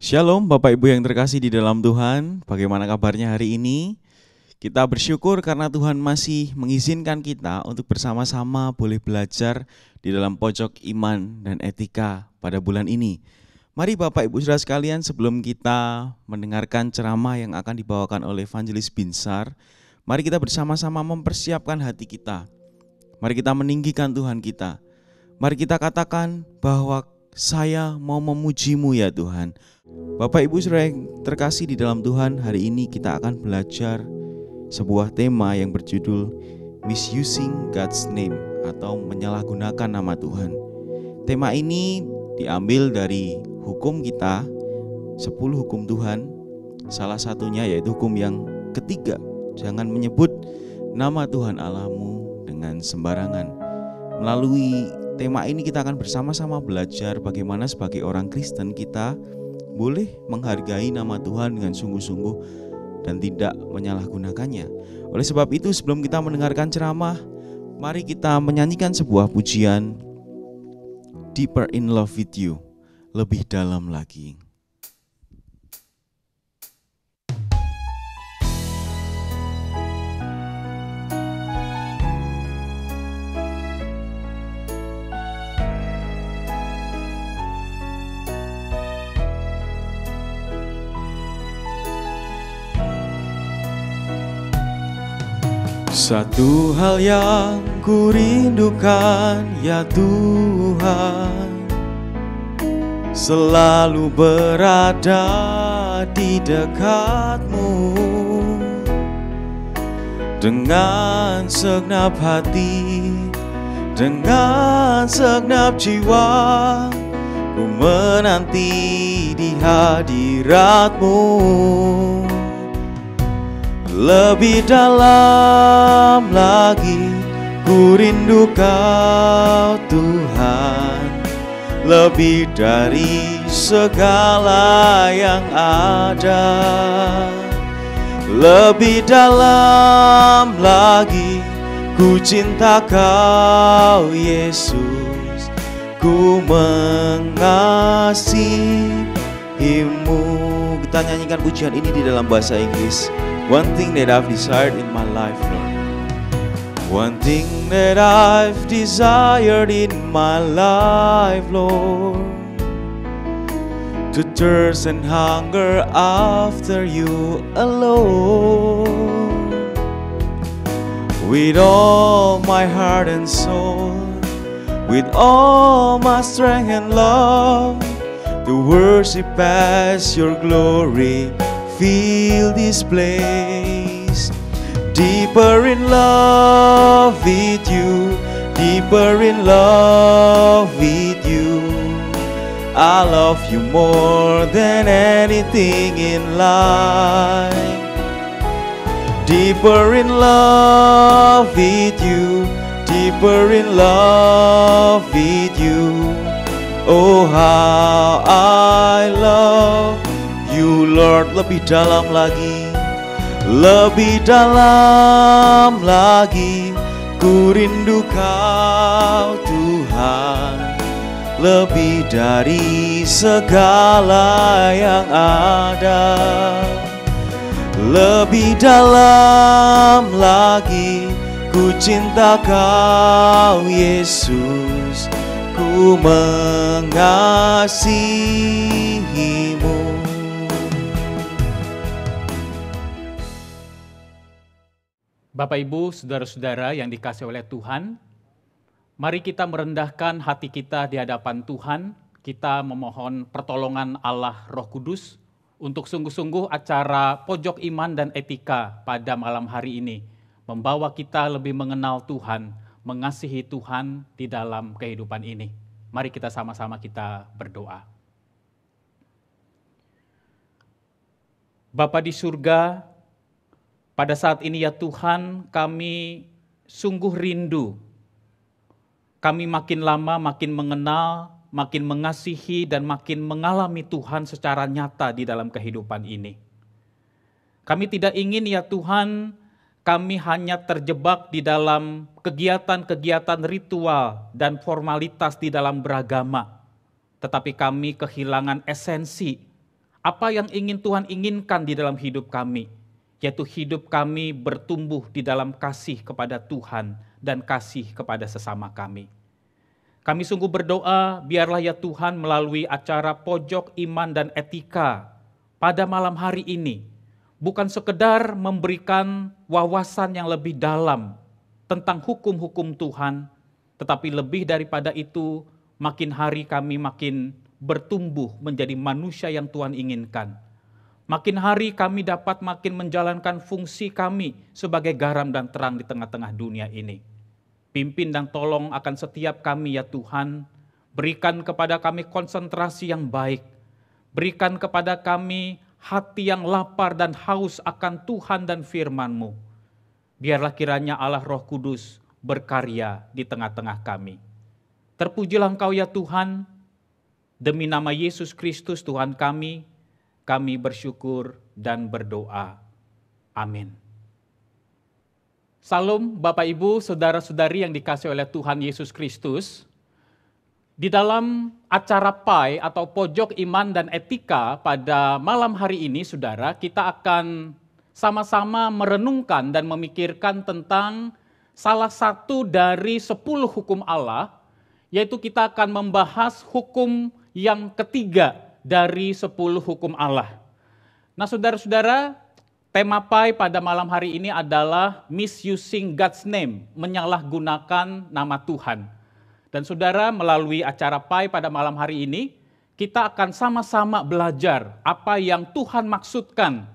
Shalom Bapak Ibu yang terkasih di dalam Tuhan. Bagaimana kabarnya hari ini? Kita bersyukur karena Tuhan masih mengizinkan kita untuk bersama-sama boleh belajar di dalam pojok iman dan etika pada bulan ini. Mari Bapak Ibu Saudara sekalian, sebelum kita mendengarkan ceramah yang akan dibawakan oleh Evangelis Binsar, mari kita bersama-sama mempersiapkan hati kita. Mari kita meninggikan Tuhan kita. Mari kita katakan bahwa saya mau memuji-Mu ya Tuhan. Bapak Ibu Saudara yang terkasih di dalam Tuhan, hari ini kita akan belajar sebuah tema yang berjudul Misusing God's Name atau menyalahgunakan nama Tuhan. Tema ini diambil dari hukum kita, 10 hukum Tuhan. Salah satunya yaitu hukum yang ketiga, jangan menyebut nama Tuhan Allahmu dengan sembarangan. Melalui tema ini kita akan bersama-sama belajar bagaimana sebagai orang Kristen kita boleh menghargai nama Tuhan dengan sungguh-sungguh dan tidak menyalahgunakannya. Oleh sebab itu, sebelum kita mendengarkan ceramah, mari kita menyanyikan sebuah pujian, Deeper in Love with You, lebih dalam lagi. Satu hal yang kurindukan ya Tuhan, selalu berada di dekat-Mu. Dengan segenap hati, dengan segenap jiwa, ku menanti di hadirat-Mu. Lebih dalam lagi ku rindu Kau Tuhan, lebih dari segala yang ada. Lebih dalam lagi ku cinta Kau Yesus, ku mengasihi-Mu. Kita nyanyikan pujian ini di dalam bahasa Inggris. One thing that I've desired in my life, Lord. One thing that I've desired in my life, Lord, to thirst and hunger after You alone. With all my heart and soul, with all my strength and love, to worship as Your glory fill this place. Deeper in love with You, deeper in love with You. I love You more than anything in life. Deeper in love with You, deeper in love with You. Oh, how I love You, Lord. Lebih dalam lagi, lebih dalam lagi, ku rindu Kau Tuhan, lebih dari segala yang ada. Lebih dalam lagi, ku cinta Kau Yesus, ku mengasihi-Mu. Bapak Ibu, saudara-saudara yang dikasihi oleh Tuhan, mari kita merendahkan hati kita di hadapan Tuhan. Kita memohon pertolongan Allah Roh Kudus untuk sungguh-sungguh acara pojok iman dan etika pada malam hari ini membawa kita lebih mengenal Tuhan, mengasihi Tuhan di dalam kehidupan ini. Mari kita sama-sama kita berdoa. Bapa di surga, pada saat ini ya Tuhan, kami sungguh rindu. Kami makin lama makin mengenal, makin mengasihi, dan makin mengalami Tuhan secara nyata di dalam kehidupan ini. Kami tidak ingin ya Tuhan, kami hanya terjebak di dalam kegiatan-kegiatan ritual dan formalitas di dalam beragama. Tetapi kami kehilangan esensi apa yang ingin Tuhan inginkan di dalam hidup kami, yaitu hidup kami bertumbuh di dalam kasih kepada Tuhan dan kasih kepada sesama kami. Kami sungguh berdoa, biarlah ya Tuhan melalui acara Pojok Iman dan Etika pada malam hari ini, bukan sekedar memberikan wawasan yang lebih dalam tentang hukum-hukum Tuhan, tetapi lebih daripada itu, makin hari kami makin bertumbuh menjadi manusia yang Tuhan inginkan. Makin hari kami dapat makin menjalankan fungsi kami sebagai garam dan terang di tengah-tengah dunia ini. Pimpin dan tolong akan setiap kami ya Tuhan, berikan kepada kami konsentrasi yang baik, berikan kepada kami hati yang lapar dan haus akan Tuhan dan firman-Mu. Biarlah kiranya Allah Roh Kudus berkarya di tengah-tengah kami. Terpujilah Engkau ya Tuhan, demi nama Yesus Kristus Tuhan kami bersyukur dan berdoa. Amin. Salam Bapak Ibu, Saudara-saudari yang dikasihi oleh Tuhan Yesus Kristus. Di dalam acara PAI atau Pojok Iman dan Etika pada malam hari ini, saudara, kita akan sama-sama merenungkan dan memikirkan tentang salah satu dari 10 hukum Allah, yaitu kita akan membahas hukum yang ketiga dari 10 hukum Allah. Nah saudara-saudara, tema PAI pada malam hari ini adalah misusing God's name, menyalahgunakan nama Tuhan. Dan saudara, melalui acara PAI pada malam hari ini, kita akan sama-sama belajar apa yang Tuhan maksudkan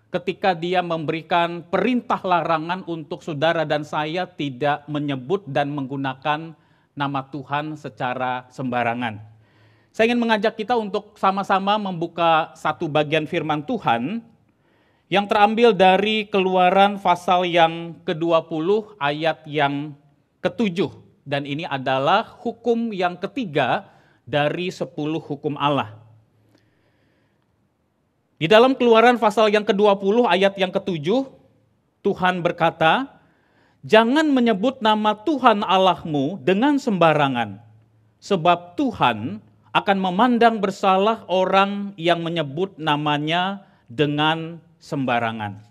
ketika Dia memberikan perintah larangan untuk saudara dan saya tidak menyebut dan menggunakan nama Tuhan secara sembarangan. Saya ingin mengajak kita untuk sama-sama membuka satu bagian firman Tuhan yang terambil dari Keluaran pasal yang ke-20 ayat yang ke-7. Dan ini adalah hukum yang ketiga dari 10 hukum Allah. Di dalam Keluaran pasal yang ke-20 ayat yang ke-7, Tuhan berkata, "Jangan menyebut nama Tuhan Allahmu dengan sembarangan, sebab Tuhan akan memandang bersalah orang yang menyebut namanya dengan sembarangan."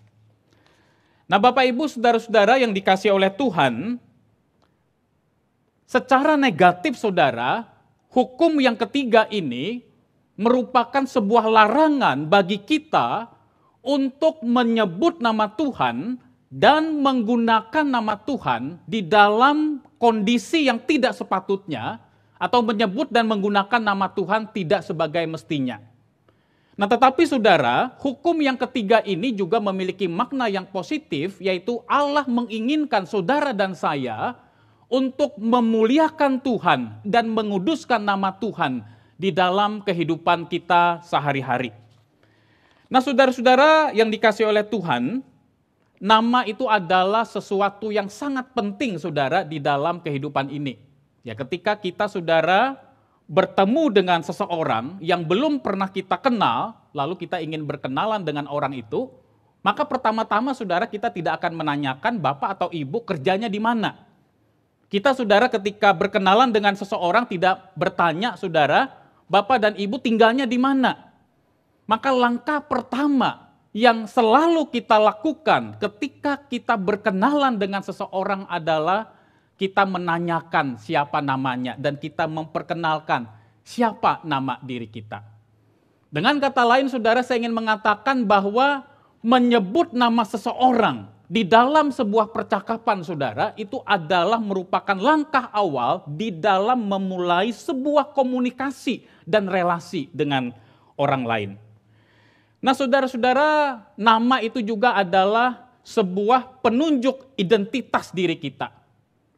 Nah Bapak Ibu, saudara-saudara yang dikasihi oleh Tuhan, secara negatif saudara, hukum yang ketiga ini merupakan sebuah larangan bagi kita untuk menyebut nama Tuhan dan menggunakan nama Tuhan di dalam kondisi yang tidak sepatutnya, atau menyebut dan menggunakan nama Tuhan tidak sebagai mestinya. Nah tetapi saudara, hukum yang ketiga ini juga memiliki makna yang positif, yaitu Allah menginginkan saudara dan saya untuk memuliakan Tuhan dan menguduskan nama Tuhan di dalam kehidupan kita sehari-hari. Nah saudara-saudara yang dikasihi oleh Tuhan, nama itu adalah sesuatu yang sangat penting saudara di dalam kehidupan ini. Ya, ketika kita saudara bertemu dengan seseorang yang belum pernah kita kenal, lalu kita ingin berkenalan dengan orang itu, maka pertama-tama saudara kita tidak akan menanyakan bapak atau ibu kerjanya di mana. Kita saudara ketika berkenalan dengan seseorang tidak bertanya saudara, bapak dan ibu tinggalnya di mana. Maka langkah pertama yang selalu kita lakukan ketika kita berkenalan dengan seseorang adalah kita menanyakan siapa namanya dan kita memperkenalkan siapa nama diri kita. Dengan kata lain saudara, saya ingin mengatakan bahwa menyebut nama seseorang di dalam sebuah percakapan saudara itu adalah merupakan langkah awal di dalam memulai sebuah komunikasi dan relasi dengan orang lain. Nah saudara-saudara, nama itu juga adalah sebuah penunjuk identitas diri kita.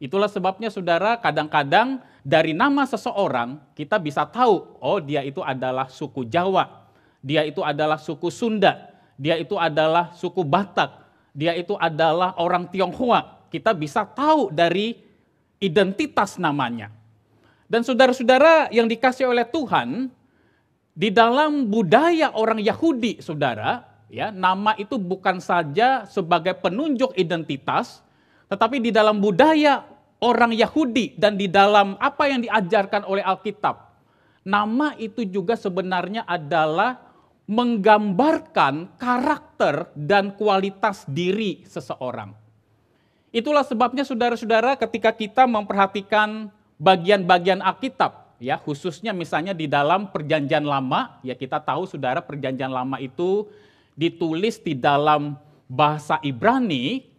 Itulah sebabnya saudara, kadang-kadang dari nama seseorang kita bisa tahu, oh dia itu adalah suku Jawa, dia itu adalah suku Sunda, dia itu adalah suku Batak, dia itu adalah orang Tionghoa. Kita bisa tahu dari identitas namanya. Dan saudara-saudara yang dikasihi oleh Tuhan, di dalam budaya orang Yahudi saudara, ya, nama itu bukan saja sebagai penunjuk identitas, tetapi di dalam budaya orang Yahudi dan di dalam apa yang diajarkan oleh Alkitab, nama itu juga sebenarnya adalah menggambarkan karakter dan kualitas diri seseorang. Itulah sebabnya saudara-saudara ketika kita memperhatikan bagian-bagian Alkitab, ya khususnya misalnya di dalam Perjanjian Lama, ya kita tahu saudara Perjanjian Lama itu ditulis di dalam bahasa Ibrani,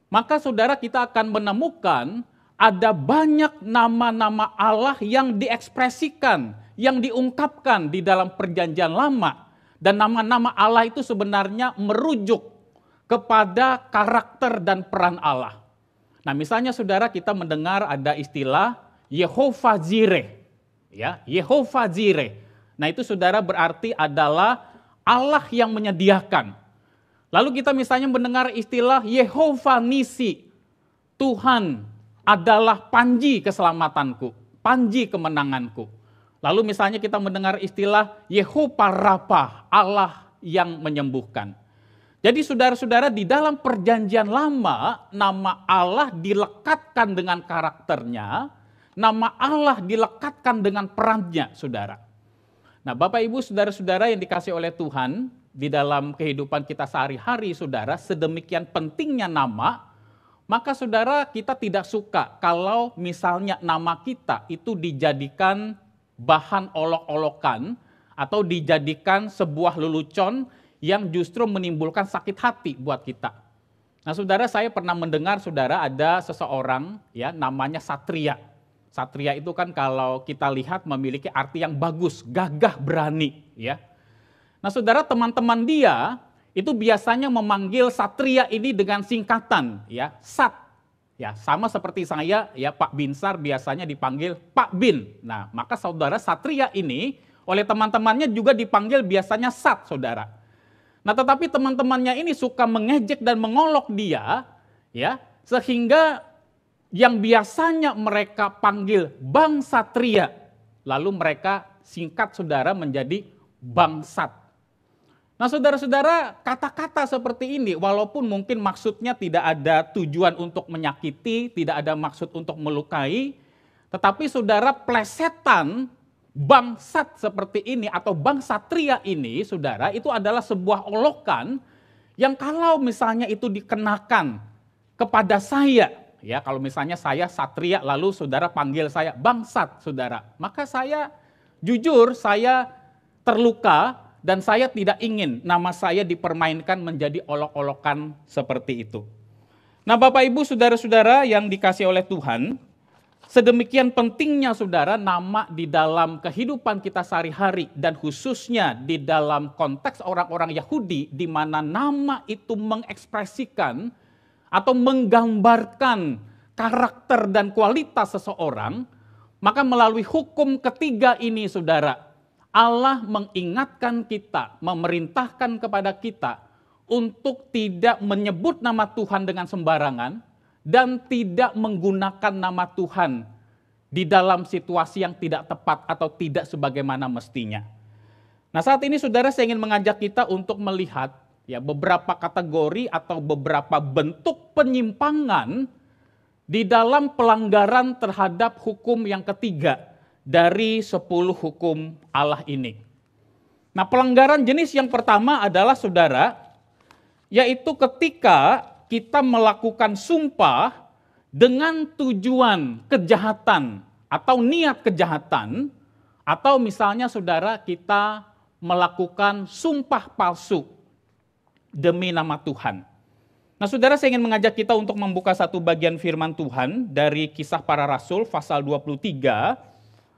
maka saudara kita akan menemukan ada banyak nama-nama Allah yang diekspresikan, yang diungkapkan di dalam Perjanjian Lama. Dan nama-nama Allah itu sebenarnya merujuk kepada karakter dan peran Allah. Nah, misalnya saudara kita mendengar ada istilah Yehovah Jireh, ya, Yehovah Jireh. Nah, itu saudara berarti adalah Allah yang menyediakan. Lalu kita misalnya mendengar istilah Yehovah Nisi, Tuhan adalah panji keselamatanku, panji kemenanganku. Lalu misalnya kita mendengar istilah Yehovah Rafa, Allah yang menyembuhkan. Jadi saudara-saudara di dalam Perjanjian Lama, nama Allah dilekatkan dengan karakternya, nama Allah dilekatkan dengan perannya, saudara. Nah, Bapak Ibu saudara-saudara yang dikasih oleh Tuhan, di dalam kehidupan kita sehari-hari, saudara, sedemikian pentingnya nama, maka saudara kita tidak suka kalau misalnya nama kita itu dijadikan bahan olok-olokan atau dijadikan sebuah lelucon yang justru menimbulkan sakit hati buat kita. Nah, saudara, saya pernah mendengar saudara ada seseorang ya namanya Satria. Satria itu kan kalau kita lihat memiliki arti yang bagus, gagah, berani, ya. Nah, saudara, teman-teman dia itu biasanya memanggil Satria ini dengan singkatan, ya, Sat. Ya, sama seperti saya, ya, Pak Binsar biasanya dipanggil Pak Bin. Nah, maka saudara Satria ini oleh teman-temannya juga dipanggil biasanya Sat, saudara. Nah, tetapi teman-temannya ini suka mengejek dan mengolok dia, ya, sehingga yang biasanya mereka panggil Bang Satria, lalu mereka singkat saudara menjadi Bang Sat. Nah, saudara-saudara, kata-kata seperti ini walaupun mungkin maksudnya tidak ada tujuan untuk menyakiti, tidak ada maksud untuk melukai, tetapi saudara plesetan bangsat seperti ini atau Bang Satria ini, saudara, itu adalah sebuah olokan yang kalau misalnya itu dikenakan kepada saya, ya kalau misalnya saya Satria lalu saudara panggil saya bangsat, saudara, maka saya jujur saya terluka dan saya tidak ingin nama saya dipermainkan menjadi olok-olokan seperti itu. Nah, Bapak Ibu saudara-saudara yang dikasih oleh Tuhan, sedemikian pentingnya saudara nama di dalam kehidupan kita sehari-hari dan khususnya di dalam konteks orang-orang Yahudi di mana nama itu mengekspresikan atau menggambarkan karakter dan kualitas seseorang, maka melalui hukum ketiga ini saudara, Allah mengingatkan kita, memerintahkan kepada kita untuk tidak menyebut nama Tuhan dengan sembarangan, dan tidak menggunakan nama Tuhan di dalam situasi yang tidak tepat atau tidak sebagaimana mestinya. Nah, saat ini saudara saya ingin mengajak kita untuk melihat ya beberapa kategori atau beberapa bentuk penyimpangan di dalam pelanggaran terhadap hukum yang ketiga dari 10 hukum Allah ini. Nah, pelanggaran jenis yang pertama adalah saudara, yaitu ketika kita melakukan sumpah dengan tujuan kejahatan atau niat kejahatan, atau misalnya saudara kita melakukan sumpah palsu demi nama Tuhan. Nah, saudara saya ingin mengajak kita untuk membuka satu bagian firman Tuhan dari Kisah Para Rasul pasal 23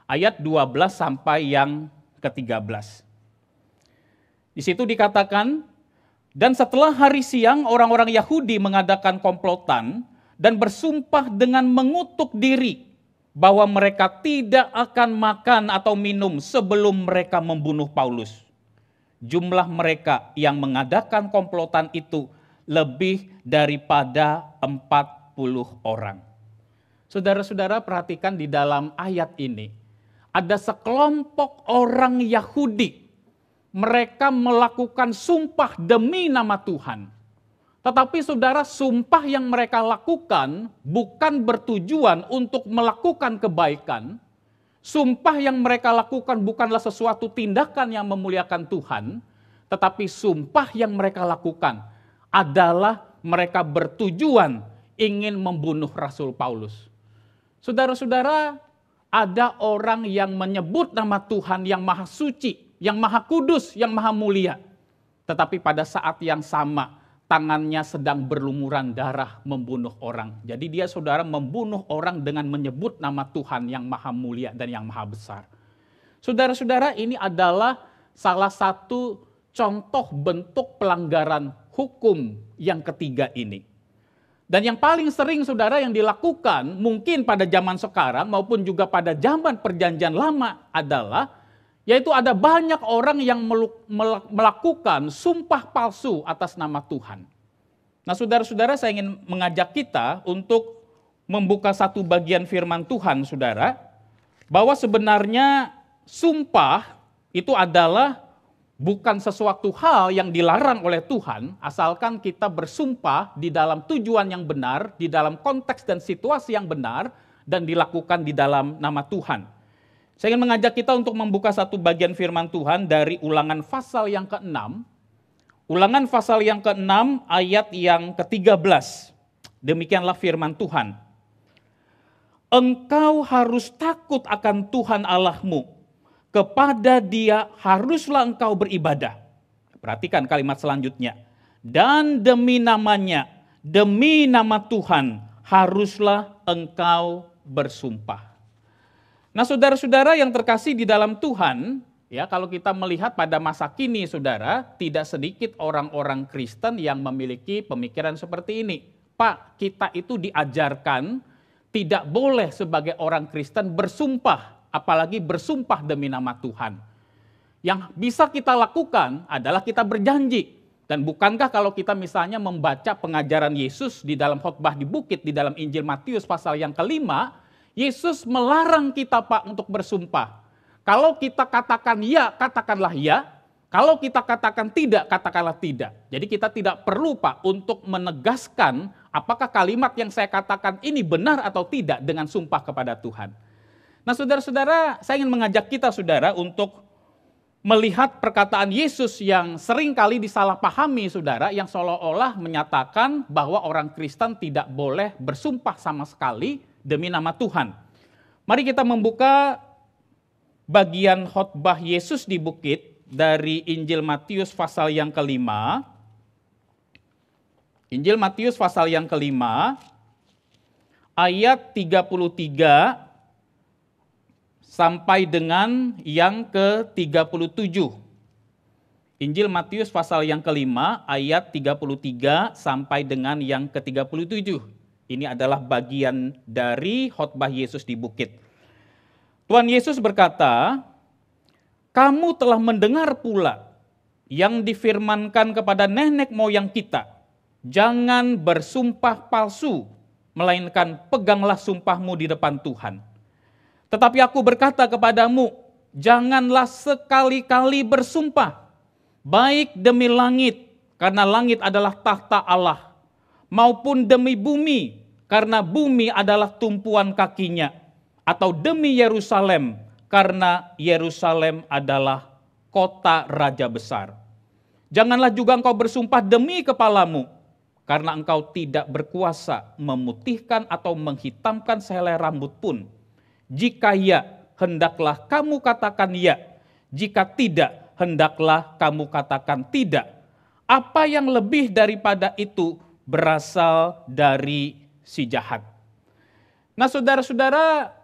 ayat 12 sampai yang ke-13. Di situ dikatakan, dan setelah hari siang orang-orang Yahudi mengadakan komplotan dan bersumpah dengan mengutuk diri bahwa mereka tidak akan makan atau minum sebelum mereka membunuh Paulus. Jumlah mereka yang mengadakan komplotan itu lebih daripada 40 orang. Saudara-saudara perhatikan di dalam ayat ini, ada sekelompok orang Yahudi. Mereka melakukan sumpah demi nama Tuhan. Tetapi saudara, sumpah yang mereka lakukan bukan bertujuan untuk melakukan kebaikan. Sumpah yang mereka lakukan bukanlah sesuatu tindakan yang memuliakan Tuhan. tetapi sumpah yang mereka lakukan adalah mereka bertujuan ingin membunuh Rasul Paulus. Saudara-saudara, ada orang yang menyebut nama Tuhan yang maha suci, yang maha kudus, yang maha mulia. Tetapi pada saat yang sama, tangannya sedang berlumuran darah membunuh orang. Jadi dia saudara membunuh orang dengan menyebut nama Tuhan yang maha mulia dan yang maha besar. Saudara-saudara, ini adalah salah satu contoh bentuk pelanggaran hukum yang ketiga ini. Dan yang paling sering saudara yang dilakukan mungkin pada zaman sekarang maupun juga pada zaman perjanjian lama adalah yaitu ada banyak orang yang melakukan sumpah palsu atas nama Tuhan. Nah saudara-saudara, saya ingin mengajak kita untuk membuka satu bagian firman Tuhan saudara, bahwa sebenarnya sumpah itu adalah bukan sesuatu hal yang dilarang oleh Tuhan, asalkan kita bersumpah di dalam tujuan yang benar, di dalam konteks dan situasi yang benar, dan dilakukan di dalam nama Tuhan. Saya ingin mengajak kita untuk membuka satu bagian firman Tuhan dari Ulangan pasal yang ke-6. Ulangan pasal yang ke-6 ayat yang ke-13. Demikianlah firman Tuhan. Engkau harus takut akan Tuhan Allahmu. Kepada Dia haruslah engkau beribadah. Perhatikan kalimat selanjutnya. Dan demi namanya, demi nama Tuhan, haruslah engkau bersumpah. Nah saudara-saudara yang terkasih di dalam Tuhan, ya kalau kita melihat pada masa kini saudara, tidak sedikit orang-orang Kristen yang memiliki pemikiran seperti ini. Pak, kita itu diajarkan tidak boleh sebagai orang Kristen bersumpah, apalagi bersumpah demi nama Tuhan. Yang bisa kita lakukan adalah kita berjanji. Dan bukankah kalau kita misalnya membaca pengajaran Yesus di dalam khotbah di bukit, di dalam Injil Matius pasal yang ke-5, Yesus melarang kita Pak untuk bersumpah. Kalau kita katakan ya, katakanlah ya. Kalau kita katakan tidak, katakanlah tidak. Jadi kita tidak perlu Pak untuk menegaskan apakah kalimat yang saya katakan ini benar atau tidak dengan sumpah kepada Tuhan. Nah saudara-saudara, saya ingin mengajak kita saudara untuk melihat perkataan Yesus yang sering kali disalahpahami saudara, yang seolah-olah menyatakan bahwa orang Kristen tidak boleh bersumpah sama sekali demi nama Tuhan. Mari kita membuka bagian khotbah Yesus di bukit dari Injil Matius pasal yang ke-5. Injil Matius pasal yang ke-5 ayat 33 sampai dengan yang ke-37. Injil Matius pasal yang ke-5 ayat 33 sampai dengan yang ke-37. Ini adalah bagian dari khotbah Yesus di bukit. Tuhan Yesus berkata, kamu telah mendengar pula yang difirmankan kepada nenek moyang kita, jangan bersumpah palsu, melainkan peganglah sumpahmu di depan Tuhan. Tetapi aku berkata kepadamu, janganlah sekali-kali bersumpah, baik demi langit, karena langit adalah takhta Allah, maupun demi bumi, karena bumi adalah tumpuan kakinya, atau demi Yerusalem, karena Yerusalem adalah kota raja besar. Janganlah juga engkau bersumpah demi kepalamu, karena engkau tidak berkuasa memutihkan atau menghitamkan sehelai rambut pun. Jika ya, hendaklah kamu katakan ya. Jika tidak, hendaklah kamu katakan tidak. Apa yang lebih daripada itu berasal dari si jahat. Nah saudara-saudara,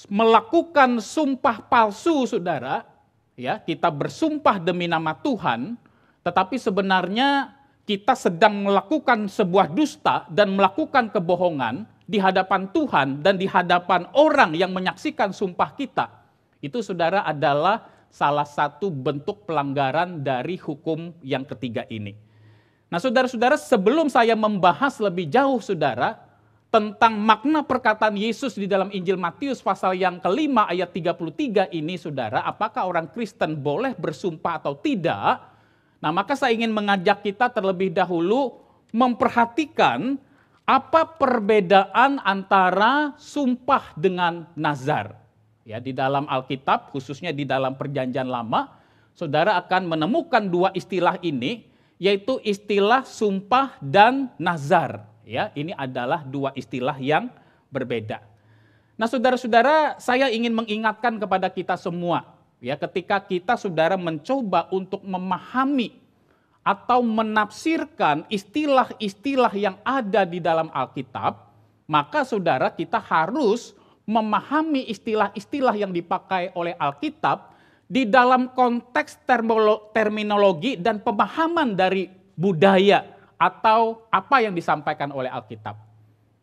melakukan sumpah palsu saudara, ya kita bersumpah demi nama Tuhan, tetapi sebenarnya kita sedang melakukan sebuah dusta dan melakukan kebohongan di hadapan Tuhan dan di hadapan orang yang menyaksikan sumpah kita. Itu saudara adalah salah satu bentuk pelanggaran dari hukum yang ketiga ini. Nah saudara-saudara, sebelum saya membahas lebih jauh saudara tentang makna perkataan Yesus di dalam Injil Matius pasal yang ke-5 ayat 33 ini saudara, apakah orang Kristen boleh bersumpah atau tidak? Nah maka saya ingin mengajak kita terlebih dahulu memperhatikan apa perbedaan antara sumpah dengan nazar. Ya, di dalam Alkitab, khususnya di dalam Perjanjian Lama, saudara akan menemukan dua istilah ini, yaitu istilah sumpah dan nazar. Ya, ini adalah dua istilah yang berbeda. Nah, saudara-saudara, saya ingin mengingatkan kepada kita semua, ya, ketika kita saudara mencoba untuk memahami atau menafsirkan istilah-istilah yang ada di dalam Alkitab, maka saudara kita harus memahami istilah-istilah yang dipakai oleh Alkitab di dalam konteks terminologi dan pemahaman dari budaya atau apa yang disampaikan oleh Alkitab.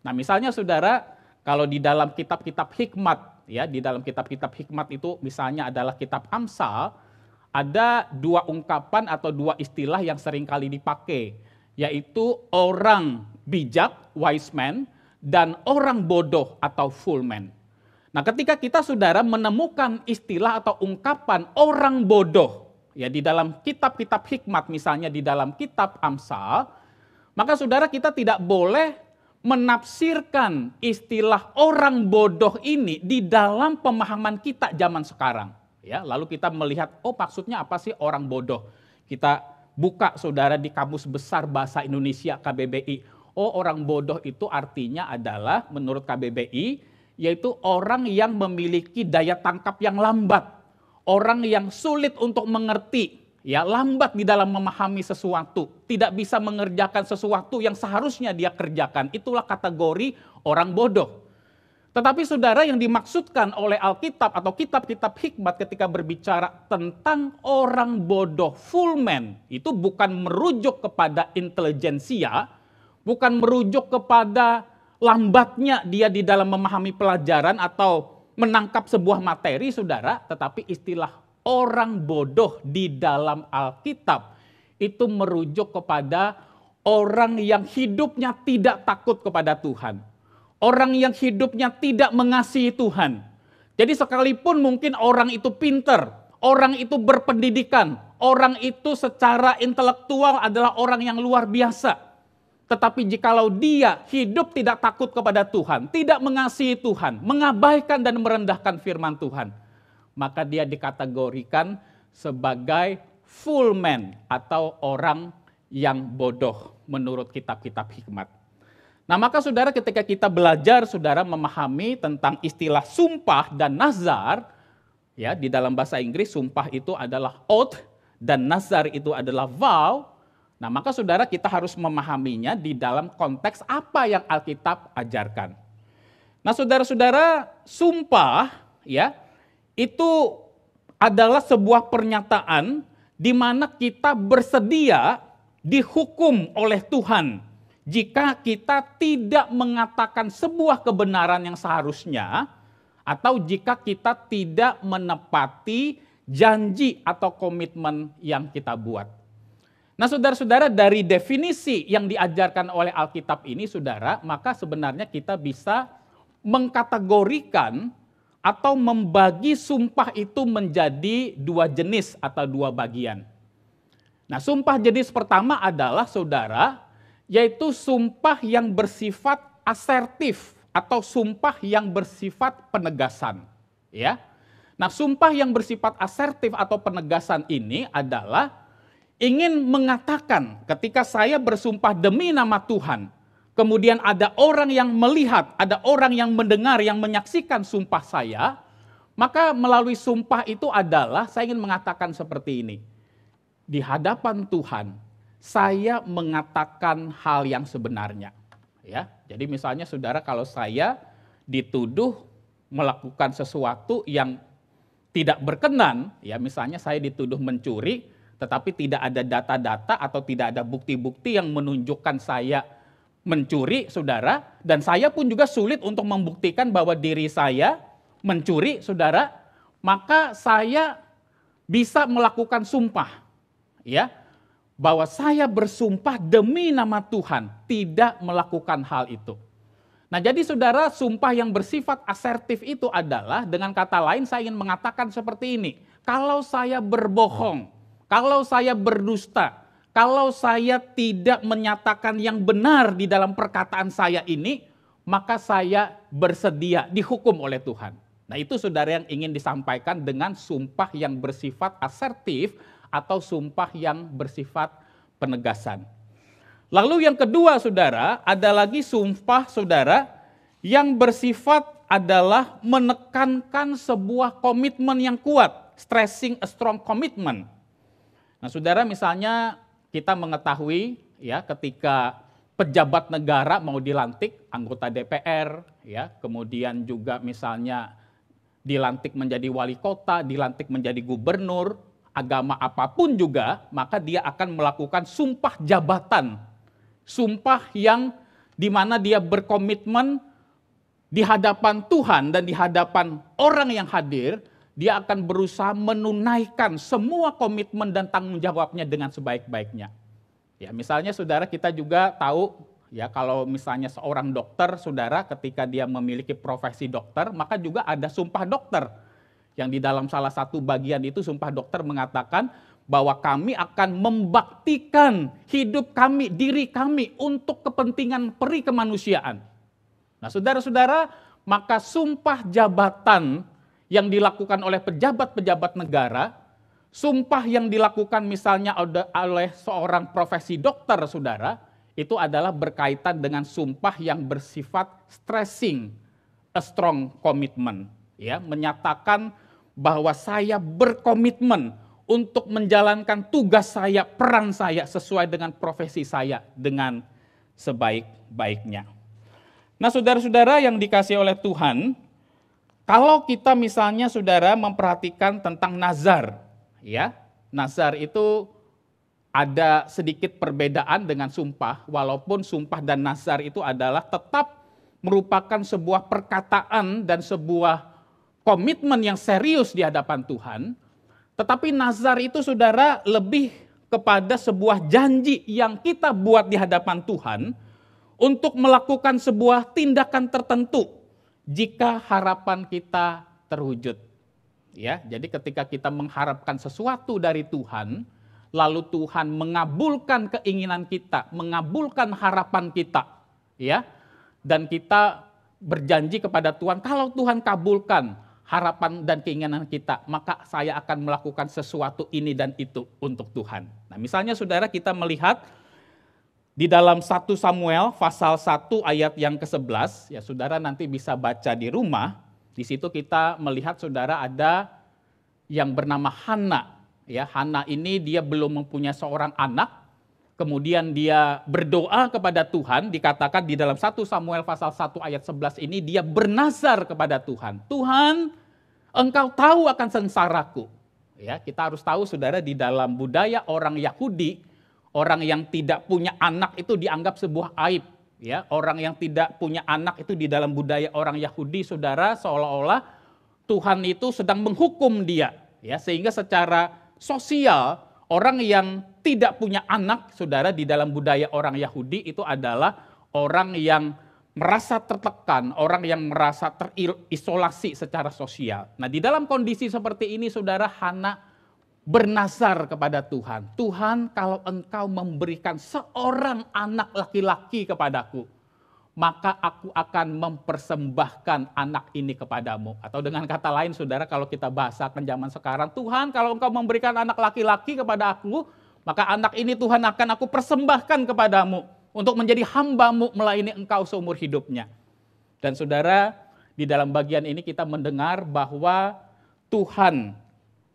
Nah, misalnya saudara, kalau di dalam kitab-kitab hikmat, ya, di dalam kitab-kitab hikmat itu misalnya adalah kitab Amsal, ada dua ungkapan atau dua istilah yang seringkali dipakai, yaitu orang bijak, wise man, dan orang bodoh atau fool man. Nah, ketika kita saudara menemukan istilah atau ungkapan orang bodoh, ya, di dalam kitab-kitab hikmat, misalnya di dalam kitab Amsal, maka saudara kita tidak boleh menafsirkan istilah orang bodoh ini di dalam pemahaman kita zaman sekarang. Ya, lalu kita melihat, oh maksudnya apa sih orang bodoh? Kita buka saudara di Kamus Besar Bahasa Indonesia KBBI. Oh, orang bodoh itu artinya adalah menurut KBBI, yaitu orang yang memiliki daya tangkap yang lambat. Orang yang sulit untuk mengerti, ya, lambat di dalam memahami sesuatu. Tidak bisa mengerjakan sesuatu yang seharusnya dia kerjakan. Itulah kategori orang bodoh. Tetapi saudara, yang dimaksudkan oleh Alkitab atau kitab-kitab hikmat ketika berbicara tentang orang bodoh, fool man, itu bukan merujuk kepada intelijensia, bukan merujuk kepada lambatnya dia di dalam memahami pelajaran atau menangkap sebuah materi, saudara, tetapi istilah orang bodoh di dalam Alkitab itu merujuk kepada orang yang hidupnya tidak takut kepada Tuhan. Orang yang hidupnya tidak mengasihi Tuhan. Jadi sekalipun mungkin orang itu pinter, orang itu berpendidikan, orang itu secara intelektual adalah orang yang luar biasa. Tetapi jikalau dia hidup tidak takut kepada Tuhan, tidak mengasihi Tuhan, mengabaikan dan merendahkan firman Tuhan, maka dia dikategorikan sebagai fool man atau orang yang bodoh menurut kitab-kitab hikmat. Nah, maka saudara, ketika kita belajar saudara memahami tentang istilah sumpah dan nazar, ya, di dalam bahasa Inggris sumpah itu adalah oath dan nazar itu adalah vow. Nah, maka saudara kita harus memahaminya di dalam konteks apa yang Alkitab ajarkan. Nah, saudara-saudara, sumpah, ya, itu adalah sebuah pernyataan di mana kita bersedia dihukum oleh Tuhan jika kita tidak mengatakan sebuah kebenaran yang seharusnya, atau jika kita tidak menepati janji atau komitmen yang kita buat. Nah, saudara-saudara, dari definisi yang diajarkan oleh Alkitab ini, saudara, maka sebenarnya kita bisa mengkategorikan atau membagi sumpah itu menjadi dua jenis atau dua bagian. Nah, sumpah jenis pertama adalah, saudara, yaitu sumpah yang bersifat asertif atau sumpah yang bersifat penegasan. Ya. Nah, sumpah yang bersifat asertif atau penegasan ini adalah ingin mengatakan ketika saya bersumpah demi nama Tuhan, kemudian ada orang yang melihat, ada orang yang mendengar, yang menyaksikan sumpah saya, maka melalui sumpah itu adalah saya ingin mengatakan seperti ini. Di hadapan Tuhan, saya mengatakan hal yang sebenarnya. Ya, jadi misalnya saudara, kalau saya dituduh melakukan sesuatu yang tidak berkenan, ya misalnya saya dituduh mencuri, tetapi tidak ada data-data atau tidak ada bukti-bukti yang menunjukkan saya mencuri, saudara, dan saya pun juga sulit untuk membuktikan bahwa diri saya mencuri, saudara, maka saya bisa melakukan sumpah, ya, bahwa saya bersumpah demi nama Tuhan tidak melakukan hal itu. Nah, jadi saudara, sumpah yang bersifat asertif itu adalah, dengan kata lain saya ingin mengatakan seperti ini, kalau saya berbohong, kalau saya berdusta, kalau saya tidak menyatakan yang benar di dalam perkataan saya ini, maka saya bersedia dihukum oleh Tuhan. Nah itu saudara yang ingin disampaikan dengan sumpah yang bersifat asertif atau sumpah yang bersifat penegasan. Lalu yang kedua saudara, ada lagi sumpah saudara yang bersifat adalah menekankan sebuah komitmen yang kuat, stressing a strong commitment. Nah saudara, misalnya kita mengetahui ya ketika pejabat negara mau dilantik, anggota DPR, ya, kemudian juga misalnya dilantik menjadi wali kota, dilantik menjadi gubernur, agama apapun juga, maka dia akan melakukan sumpah jabatan. Sumpah yang dimana dia berkomitmen di hadapan Tuhan dan di hadapan orang yang hadir, dia akan berusaha menunaikan semua komitmen dan tanggung jawabnya dengan sebaik-baiknya. Ya, misalnya saudara, kita juga tahu ya kalau misalnya seorang dokter, saudara, ketika dia memiliki profesi dokter, maka juga ada sumpah dokter. Yang di dalam salah satu bagian itu sumpah dokter mengatakan bahwa kami akan membaktikan hidup kami, diri kami untuk kepentingan peri kemanusiaan. Nah saudara-saudara, maka sumpah jabatan yang dilakukan oleh pejabat-pejabat negara, sumpah yang dilakukan misalnya oleh seorang profesi dokter, saudara, itu adalah berkaitan dengan sumpah yang bersifat stressing a strong commitment. Ya, menyatakan bahwa saya berkomitmen untuk menjalankan tugas saya, peran saya sesuai dengan profesi saya dengan sebaik-baiknya. Nah saudara-saudara yang dikasihi oleh Tuhan, kalau kita misalnya saudara memperhatikan tentang nazar, ya, nazar itu ada sedikit perbedaan dengan sumpah, walaupun sumpah dan nazar itu adalah tetap merupakan sebuah perkataan dan sebuah komitmen yang serius di hadapan Tuhan. Tetapi nazar itu saudara lebih kepada sebuah janji yang kita buat di hadapan Tuhan untuk melakukan sebuah tindakan tertentu jika harapan kita terwujud. Ya, jadi ketika kita mengharapkan sesuatu dari Tuhan, lalu Tuhan mengabulkan keinginan kita, mengabulkan harapan kita, ya. Dan kita berjanji kepada Tuhan, kalau Tuhan kabulkan harapan dan keinginan kita, maka saya akan melakukan sesuatu ini dan itu untuk Tuhan. Nah, misalnya saudara kita melihat di dalam 1 Samuel pasal 1 ayat yang ke-11, ya saudara nanti bisa baca di rumah. Di situ kita melihat saudara ada yang bernama Hana. Ya, Hana ini dia belum mempunyai seorang anak. Kemudian dia berdoa kepada Tuhan, dikatakan di dalam 1 Samuel pasal 1 ayat 11 ini dia bernazar kepada Tuhan. Tuhan, Engkau tahu akan sengsaraku. Ya, kita harus tahu saudara di dalam budaya orang Yahudi, orang yang tidak punya anak itu dianggap sebuah aib. Ya, orang yang tidak punya anak itu di dalam budaya orang Yahudi, saudara, seolah-olah Tuhan itu sedang menghukum dia. Ya, sehingga secara sosial orang yang tidak punya anak, saudara, di dalam budaya orang Yahudi itu adalah orang yang merasa tertekan, orang yang merasa terisolasi secara sosial. Nah, di dalam kondisi seperti ini, saudara, Hana bernazar kepada Tuhan. Tuhan, kalau Engkau memberikan seorang anak laki-laki kepadaku, maka aku akan mempersembahkan anak ini kepadamu. Atau dengan kata lain, saudara, kalau kita bahasakan zaman sekarang, Tuhan, kalau Engkau memberikan anak laki-laki kepada aku, maka anak ini Tuhan akan aku persembahkan kepadamu untuk menjadi hamba-Mu melayani Engkau seumur hidupnya. Dan saudara, di dalam bagian ini kita mendengar bahwa Tuhan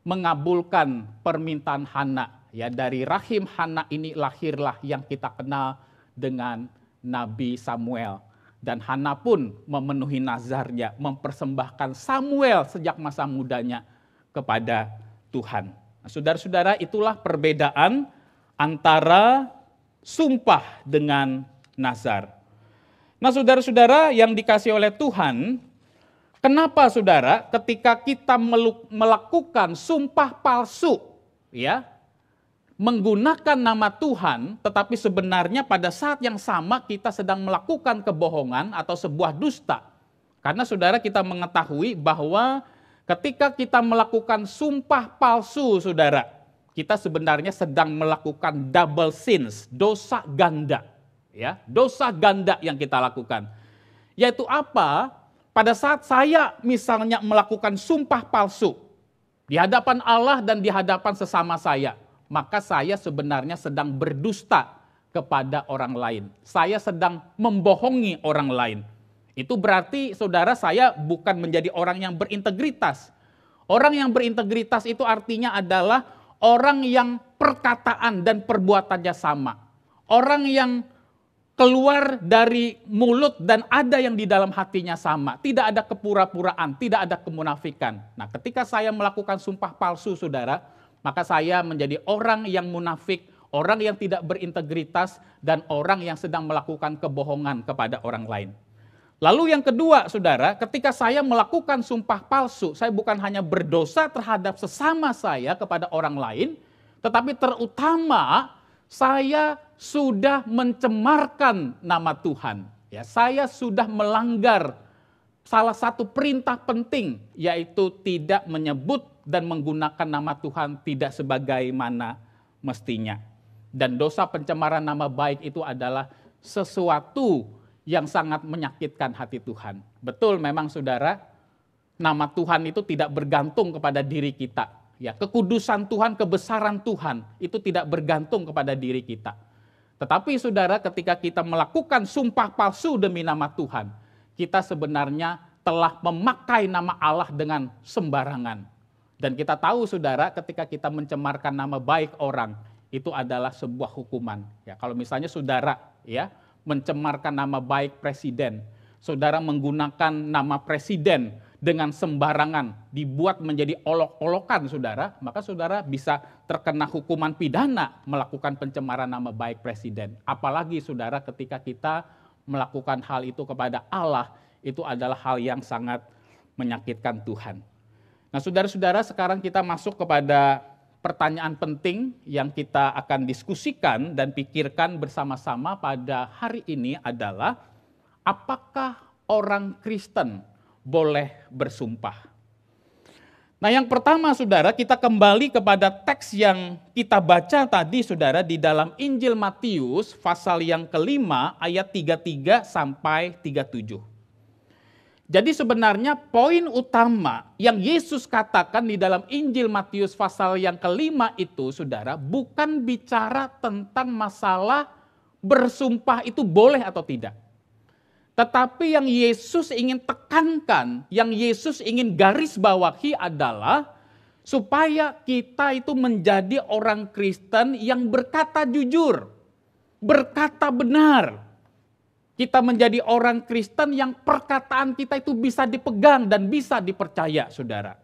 mengabulkan permintaan Hana. Ya, dari rahim Hana ini lahirlah yang kita kenal dengan Nabi Samuel. Dan Hana pun memenuhi nazarnya, mempersembahkan Samuel sejak masa mudanya kepada Tuhan. Nah, saudara-saudara, itulah perbedaan antara sumpah dengan nazar. Nah, saudara-saudara yang dikasihi oleh Tuhan, kenapa saudara ketika kita melakukan sumpah palsu, ya, menggunakan nama Tuhan, tetapi sebenarnya pada saat yang sama kita sedang melakukan kebohongan atau sebuah dusta. Karena saudara kita mengetahui bahwa ketika kita melakukan sumpah palsu, saudara, kita sebenarnya sedang melakukan double sins, dosa ganda. Ya, dosa ganda yang kita lakukan. Yaitu apa? pada saat saya misalnya melakukan sumpah palsu di hadapan Allah dan di hadapan sesama saya, maka saya sebenarnya sedang berdusta kepada orang lain. Saya sedang membohongi orang lain. Itu berarti saudara, saya bukan menjadi orang yang berintegritas. Orang yang berintegritas itu artinya adalah orang yang perkataan dan perbuatannya sama. Orang yang keluar dari mulut dan ada yang di dalam hatinya sama. Tidak ada kepura-puraan, tidak ada kemunafikan. Nah, ketika saya melakukan sumpah palsu, saudara, maka saya menjadi orang yang munafik, orang yang tidak berintegritas, dan orang yang sedang melakukan kebohongan kepada orang lain. Lalu yang kedua, saudara, ketika saya melakukan sumpah palsu, saya bukan hanya berdosa terhadap sesama saya kepada orang lain, tetapi terutama saya sudah mencemarkan nama Tuhan. Ya, saya sudah melanggar salah satu perintah penting, yaitu tidak menyebut dan menggunakan nama Tuhan tidak sebagaimana mestinya. Dan dosa pencemaran nama baik itu adalah sesuatu yang sangat menyakitkan hati Tuhan. Betul memang saudara, nama Tuhan itu tidak bergantung kepada diri kita. Ya, kekudusan Tuhan, kebesaran Tuhan itu tidak bergantung kepada diri kita. Tetapi saudara, ketika kita melakukan sumpah palsu demi nama Tuhan, kita sebenarnya telah memakai nama Allah dengan sembarangan. Dan kita tahu saudara, ketika kita mencemarkan nama baik orang, itu adalah sebuah hukuman. Ya, kalau misalnya saudara ya mencemarkan nama baik presiden, saudara menggunakan nama presiden dengan sembarangan, dibuat menjadi olok-olokan saudara, maka saudara bisa terkena hukuman pidana melakukan pencemaran nama baik presiden. Apalagi saudara ketika kita melakukan hal itu kepada Allah, itu adalah hal yang sangat menyakitkan Tuhan. Nah saudara-saudara, sekarang kita masuk kepada pertanyaan penting yang kita akan diskusikan dan pikirkan bersama-sama pada hari ini adalah, apakah orang Kristen boleh bersumpah? Nah yang pertama saudara, kita kembali kepada teks yang kita baca tadi saudara di dalam Injil Matius pasal yang kelima ayat 33 sampai 37. Jadi sebenarnya poin utama yang Yesus katakan di dalam Injil Matius pasal yang kelima itu saudara, bukan bicara tentang masalah bersumpah itu boleh atau tidak. Tetapi yang Yesus ingin tekankan, yang Yesus ingin garis bawahi adalah supaya kita itu menjadi orang Kristen yang berkata jujur, berkata benar. Kita menjadi orang Kristen yang perkataan kita itu bisa dipegang dan bisa dipercaya, saudara.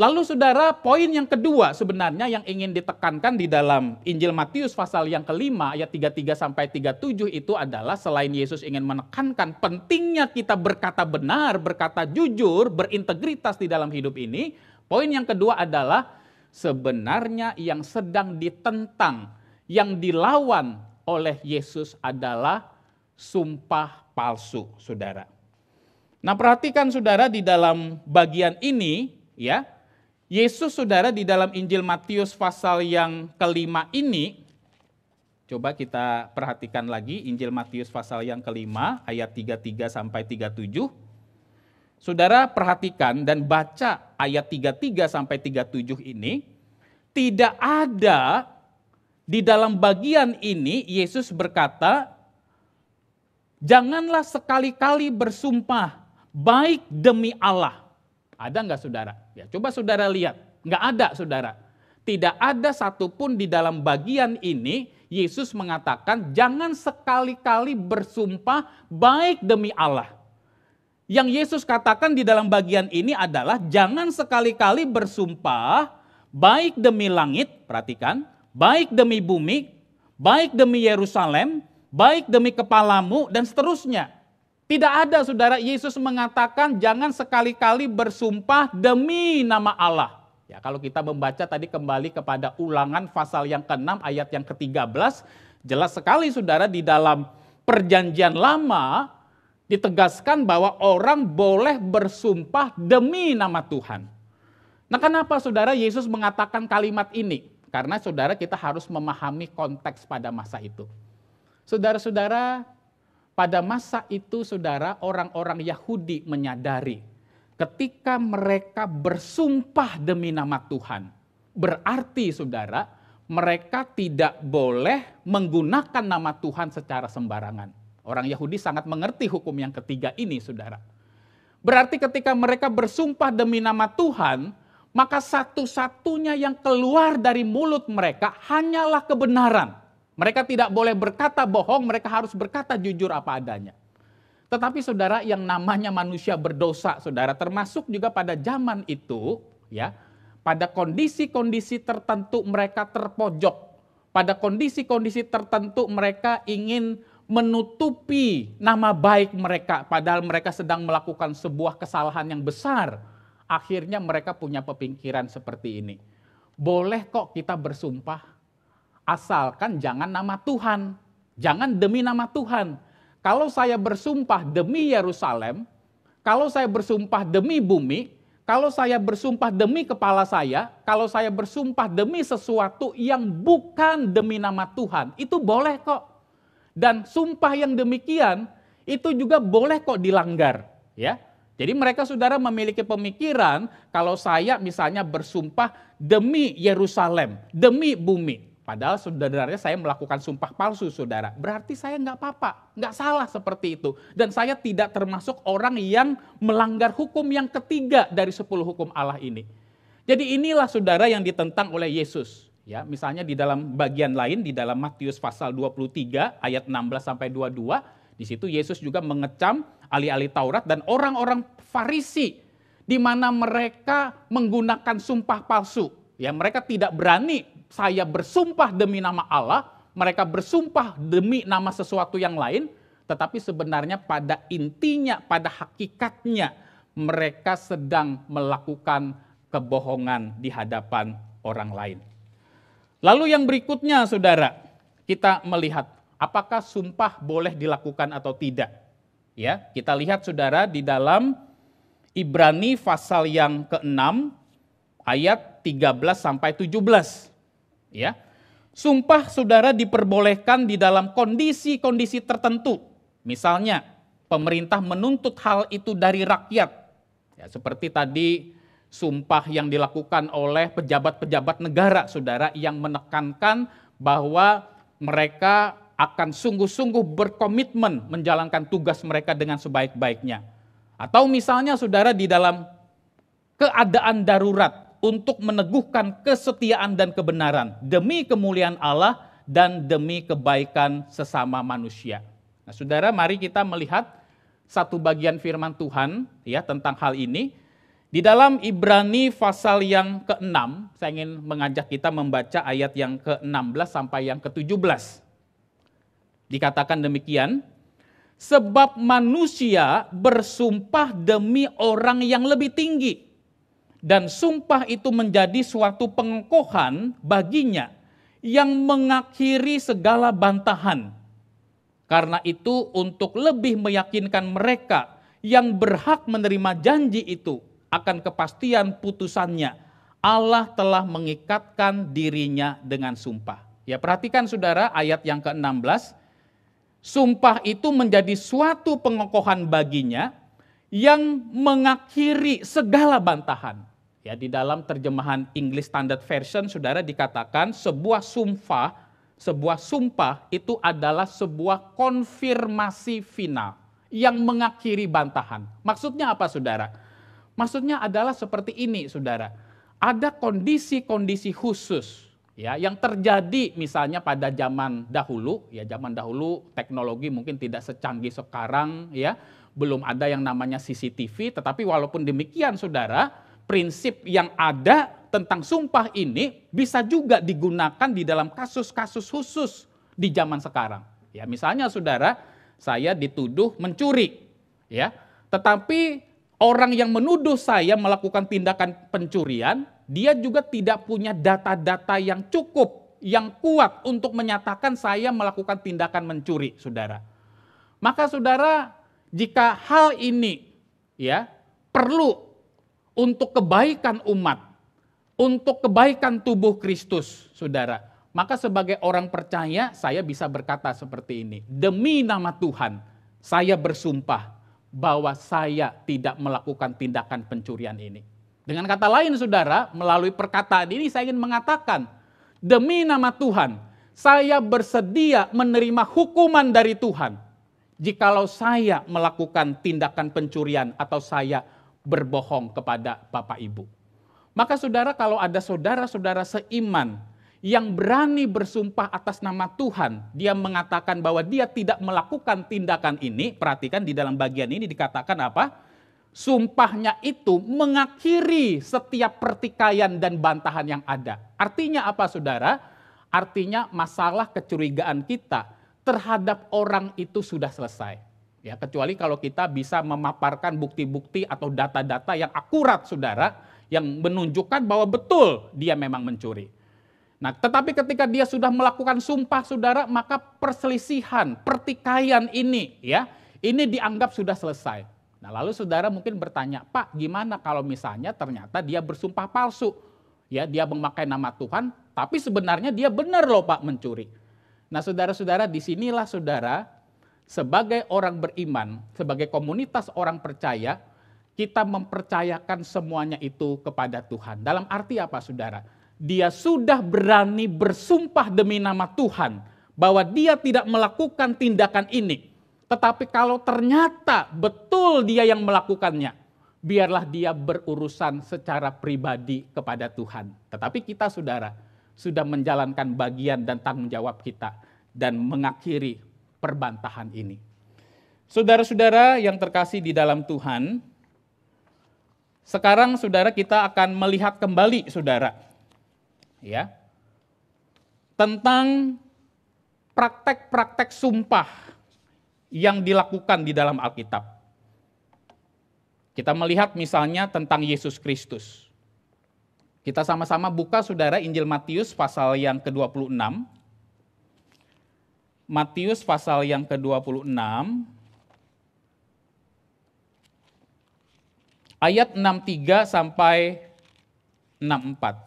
Lalu saudara, poin yang kedua sebenarnya yang ingin ditekankan di dalam Injil Matius pasal yang kelima ayat 33 sampai 37 itu adalah selain Yesus ingin menekankan pentingnya kita berkata benar, berkata jujur, berintegritas di dalam hidup ini, poin yang kedua adalah sebenarnya yang sedang ditentang, yang dilawan oleh Yesus adalah sumpah palsu, saudara. Nah, perhatikan saudara di dalam bagian ini, ya, Yesus saudara di dalam Injil Matius pasal yang kelima ini, coba kita perhatikan lagi Injil Matius pasal yang kelima ayat 33 sampai 37. Saudara perhatikan dan baca ayat 33 sampai 37 ini, tidak ada di dalam bagian ini Yesus berkata, janganlah sekali-kali bersumpah baik demi Allah. Ada enggak saudara? Ya, coba saudara lihat. Enggak ada saudara. Tidak ada satupun di dalam bagian ini Yesus mengatakan jangan sekali-kali bersumpah baik demi Allah. Yang Yesus katakan di dalam bagian ini adalah jangan sekali-kali bersumpah baik demi langit, perhatikan, baik demi bumi, baik demi Yerusalem, baik demi kepalamu, dan seterusnya. Tidak ada saudara Yesus mengatakan jangan sekali-kali bersumpah demi nama Allah. Ya, kalau kita membaca tadi kembali kepada Ulangan pasal yang ke-6 ayat yang ke-13, jelas sekali saudara di dalam perjanjian lama ditegaskan bahwa orang boleh bersumpah demi nama Tuhan. Nah kenapa saudara Yesus mengatakan kalimat ini? Karena saudara kita harus memahami konteks pada masa itu. Saudara-saudara, pada masa itu saudara, orang-orang Yahudi menyadari ketika mereka bersumpah demi nama Tuhan, berarti saudara, mereka tidak boleh menggunakan nama Tuhan secara sembarangan. Orang Yahudi sangat mengerti hukum yang ketiga ini, saudara. Berarti ketika mereka bersumpah demi nama Tuhan, maka satu-satunya yang keluar dari mulut mereka hanyalah kebenaran. Mereka tidak boleh berkata bohong, mereka harus berkata jujur apa adanya. Tetapi saudara, yang namanya manusia berdosa, saudara, termasuk juga pada zaman itu, ya, pada kondisi-kondisi tertentu mereka terpojok. Pada kondisi-kondisi tertentu mereka ingin menutupi nama baik mereka, padahal mereka sedang melakukan sebuah kesalahan yang besar. Akhirnya mereka punya pemikiran seperti ini. Boleh kok kita bersumpah, asalkan jangan nama Tuhan, jangan demi nama Tuhan. Kalau saya bersumpah demi Yerusalem, kalau saya bersumpah demi bumi, kalau saya bersumpah demi kepala saya, kalau saya bersumpah demi sesuatu yang bukan demi nama Tuhan, itu boleh kok. Dan sumpah yang demikian itu juga boleh kok dilanggar, ya. Jadi mereka saudara memiliki pemikiran kalau saya misalnya bersumpah demi Yerusalem, demi bumi. Padahal sebenarnya saya melakukan sumpah palsu saudara. Berarti saya nggak apa-apa, nggak salah seperti itu. Dan saya tidak termasuk orang yang melanggar hukum yang ketiga dari 10 hukum Allah ini. Jadi inilah saudara yang ditentang oleh Yesus. Ya, misalnya di dalam bagian lain, di dalam Matius pasal 23 ayat 16 sampai 22, di situ Yesus juga mengecam ahli-ahli Taurat dan orang-orang Farisi, di mana mereka menggunakan sumpah palsu. Ya, mereka tidak berani saya bersumpah demi nama Allah, mereka bersumpah demi nama sesuatu yang lain, tetapi sebenarnya pada intinya, pada hakikatnya, mereka sedang melakukan kebohongan di hadapan orang lain. Lalu yang berikutnya, saudara, kita melihat apakah sumpah boleh dilakukan atau tidak. Ya, kita lihat saudara di dalam Ibrani pasal yang ke-6 ayat 13 sampai 17. Ya. Sumpah saudara diperbolehkan di dalam kondisi-kondisi tertentu. Misalnya, pemerintah menuntut hal itu dari rakyat. Ya, seperti tadi sumpah yang dilakukan oleh pejabat-pejabat negara, saudara, yang menekankan bahwa mereka akan sungguh-sungguh berkomitmen menjalankan tugas mereka dengan sebaik-baiknya. Atau misalnya, saudara, di dalam keadaan darurat untuk meneguhkan kesetiaan dan kebenaran demi kemuliaan Allah dan demi kebaikan sesama manusia. Nah, saudara, mari kita melihat satu bagian firman Tuhan ya tentang hal ini. Di dalam Ibrani pasal yang ke-6, saya ingin mengajak kita membaca ayat yang ke-16 sampai yang ke-17. Dikatakan demikian, sebab manusia bersumpah demi orang yang lebih tinggi, dan sumpah itu menjadi suatu pengokohan baginya yang mengakhiri segala bantahan. Karena itu untuk lebih meyakinkan mereka yang berhak menerima janji itu, akan kepastian putusannya, Allah telah mengikatkan dirinya dengan sumpah. Ya, perhatikan saudara ayat yang ke-16. Sumpah itu menjadi suatu pengokohan baginya yang mengakhiri segala bantahan. Ya, di dalam terjemahan English Standard Version saudara dikatakan sebuah sumpah itu adalah sebuah konfirmasi final yang mengakhiri bantahan. Maksudnya apa saudara? Maksudnya adalah seperti ini, saudara. Ada kondisi-kondisi khusus ya yang terjadi misalnya pada zaman dahulu, ya zaman dahulu teknologi mungkin tidak secanggih sekarang ya, belum ada yang namanya CCTV, tetapi walaupun demikian saudara, prinsip yang ada tentang sumpah ini bisa juga digunakan di dalam kasus-kasus khusus di zaman sekarang. Ya, misalnya saudara, saya dituduh mencuri ya, tetapi orang yang menuduh saya melakukan tindakan pencurian, dia juga tidak punya data-data yang cukup, yang kuat untuk menyatakan saya melakukan tindakan mencuri, saudara. Maka saudara, jika hal ini ya perlu untuk kebaikan umat, untuk kebaikan tubuh Kristus, saudara, maka sebagai orang percaya saya bisa berkata seperti ini, demi nama Tuhan, saya bersumpah bahwa saya tidak melakukan tindakan pencurian ini. Dengan kata lain saudara, melalui perkataan ini saya ingin mengatakan, demi nama Tuhan, saya bersedia menerima hukuman dari Tuhan jikalau saya melakukan tindakan pencurian atau saya berbohong kepada Bapak Ibu. Maka saudara, kalau ada saudara-saudara seiman yang berani bersumpah atas nama Tuhan, dia mengatakan bahwa dia tidak melakukan tindakan ini, perhatikan di dalam bagian ini dikatakan apa? Sumpahnya itu mengakhiri setiap pertikaian dan bantahan yang ada. Artinya apa saudara? Artinya masalah kecurigaan kita terhadap orang itu sudah selesai. Ya, kecuali kalau kita bisa memaparkan bukti-bukti atau data-data yang akurat saudara, yang menunjukkan bahwa betul dia memang mencuri. Nah, tetapi ketika dia sudah melakukan sumpah saudara, maka perselisihan, pertikaian ini ya, ini dianggap sudah selesai. Nah, lalu saudara mungkin bertanya, Pak, gimana kalau misalnya ternyata dia bersumpah palsu? Ya, dia memakai nama Tuhan, tapi sebenarnya dia benar loh Pak mencuri. Nah, saudara-saudara, disinilah saudara, sebagai orang beriman, sebagai komunitas orang percaya, kita mempercayakan semuanya itu kepada Tuhan. Dalam arti apa saudara? Dia sudah berani bersumpah demi nama Tuhan bahwa dia tidak melakukan tindakan ini. Tetapi kalau ternyata betul dia yang melakukannya, biarlah dia berurusan secara pribadi kepada Tuhan. Tetapi kita saudara sudah menjalankan bagian dan tanggung jawab kita dan mengakhiri perbantahan ini. Saudara-saudara yang terkasih di dalam Tuhan, sekarang saudara kita akan melihat kembali saudara, ya, tentang praktek-praktek sumpah yang dilakukan di dalam Alkitab. Kita melihat misalnya tentang Yesus Kristus. Kita sama-sama buka saudara Injil Matius pasal yang ke-26. Matius pasal yang ke-26. Ayat 63 sampai 64.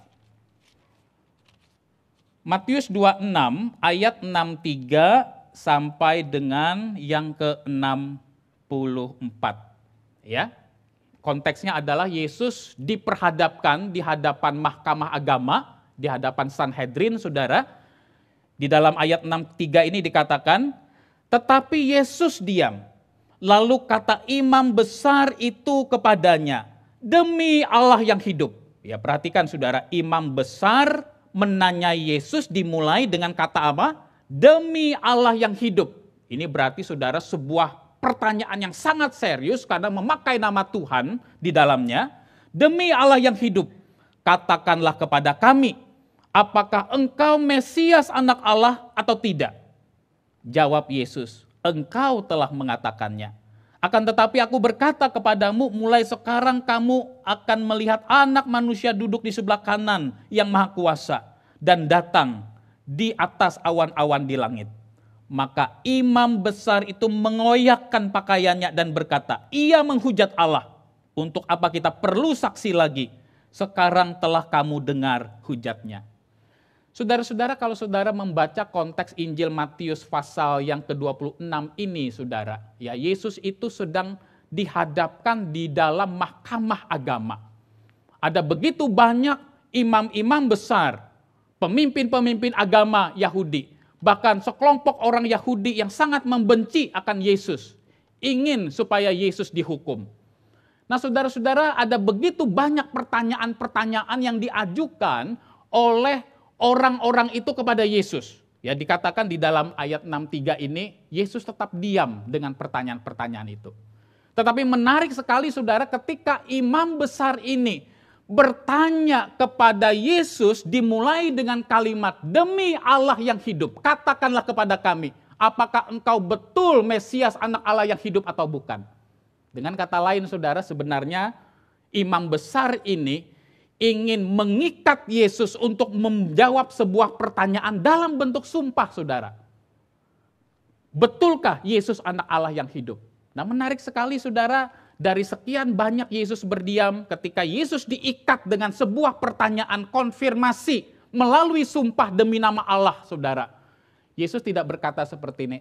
Matius 26 ayat 63 sampai dengan yang ke-64. Ya. Konteksnya adalah Yesus diperhadapkan di hadapan mahkamah agama, di hadapan Sanhedrin, saudara. Di dalam ayat 63 ini dikatakan, tetapi Yesus diam. Lalu kata imam besar itu kepadanya, demi Allah yang hidup. Ya, perhatikan saudara, imam besar menanyai Yesus dimulai dengan kata apa? Demi Allah yang hidup. Ini berarti saudara sebuah pertanyaan yang sangat serius karena memakai nama Tuhan di dalamnya. Demi Allah yang hidup, katakanlah kepada kami, apakah engkau Mesias anak Allah atau tidak? Jawab Yesus, engkau telah mengatakannya. Akan tetapi aku berkata kepadamu, mulai sekarang kamu akan melihat anak manusia duduk di sebelah kanan yang maha kuasa dan datang di atas awan-awan di langit. Maka imam besar itu mengoyakkan pakaiannya dan berkata, ia menghujat Allah. Untuk apa kita perlu saksi lagi? Sekarang telah kamu dengar hujatnya. Saudara-saudara, kalau saudara membaca konteks Injil Matius pasal yang ke-26 ini, saudara, ya Yesus itu sedang dihadapkan di dalam mahkamah agama. Ada begitu banyak imam-imam besar, pemimpin-pemimpin agama Yahudi, bahkan sekelompok orang Yahudi yang sangat membenci akan Yesus, ingin supaya Yesus dihukum. Nah, saudara-saudara, ada begitu banyak pertanyaan-pertanyaan yang diajukan oleh orang-orang itu kepada Yesus. Ya, dikatakan di dalam ayat 63 ini, Yesus tetap diam dengan pertanyaan-pertanyaan itu. Tetapi menarik sekali saudara, ketika imam besar ini bertanya kepada Yesus dimulai dengan kalimat, demi Allah yang hidup, katakanlah kepada kami, apakah engkau betul Mesias anak Allah yang hidup atau bukan? Dengan kata lain saudara, sebenarnya imam besar ini ingin mengikat Yesus untuk menjawab sebuah pertanyaan dalam bentuk sumpah, saudara. Betulkah Yesus anak Allah yang hidup? Nah, menarik sekali saudara, dari sekian banyak Yesus berdiam, ketika Yesus diikat dengan sebuah pertanyaan konfirmasi melalui sumpah demi nama Allah, saudara. Yesus tidak berkata seperti ini,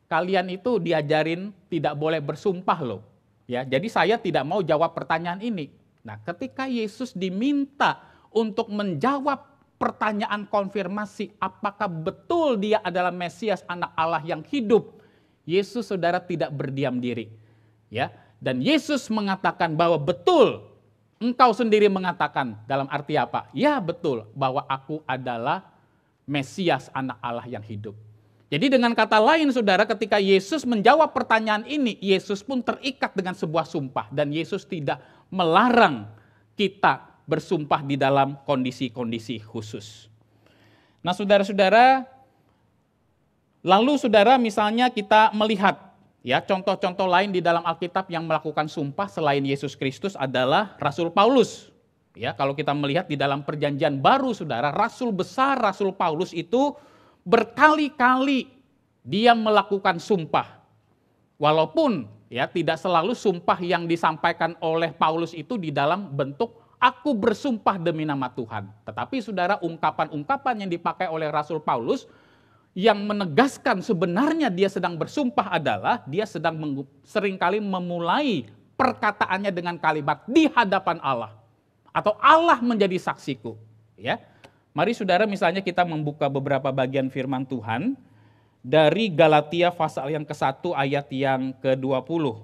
kalian itu diajarin tidak boleh bersumpah loh. Ya, jadi saya tidak mau jawab pertanyaan ini. Nah, ketika Yesus diminta untuk menjawab pertanyaan konfirmasi apakah betul dia adalah Mesias, anak Allah yang hidup, Yesus saudara tidak berdiam diri. Ya, dan Yesus mengatakan bahwa betul, engkau sendiri mengatakan, dalam arti apa? Ya betul, bahwa aku adalah Mesias, anak Allah yang hidup. Jadi dengan kata lain saudara, ketika Yesus menjawab pertanyaan ini, Yesus pun terikat dengan sebuah sumpah. Dan Yesus tidak melarang kita bersumpah di dalam kondisi-kondisi khusus. Nah saudara-saudara, lalu saudara misalnya kita melihat ya contoh-contoh lain di dalam Alkitab yang melakukan sumpah selain Yesus Kristus adalah Rasul Paulus. Ya, kalau kita melihat di dalam Perjanjian Baru saudara, Rasul besar Rasul Paulus itu berkali-kali dia melakukan sumpah. Walaupun ya tidak selalu sumpah yang disampaikan oleh Paulus itu di dalam bentuk aku bersumpah demi nama Tuhan. Tetapi saudara, ungkapan-ungkapan yang dipakai oleh Rasul Paulus yang menegaskan sebenarnya dia sedang bersumpah adalah dia sedang seringkali memulai perkataannya dengan kalimat di hadapan Allah. Atau Allah menjadi saksiku. Ya. Mari saudara misalnya kita membuka beberapa bagian firman Tuhan dari Galatia pasal yang ke-1 ayat yang ke-20.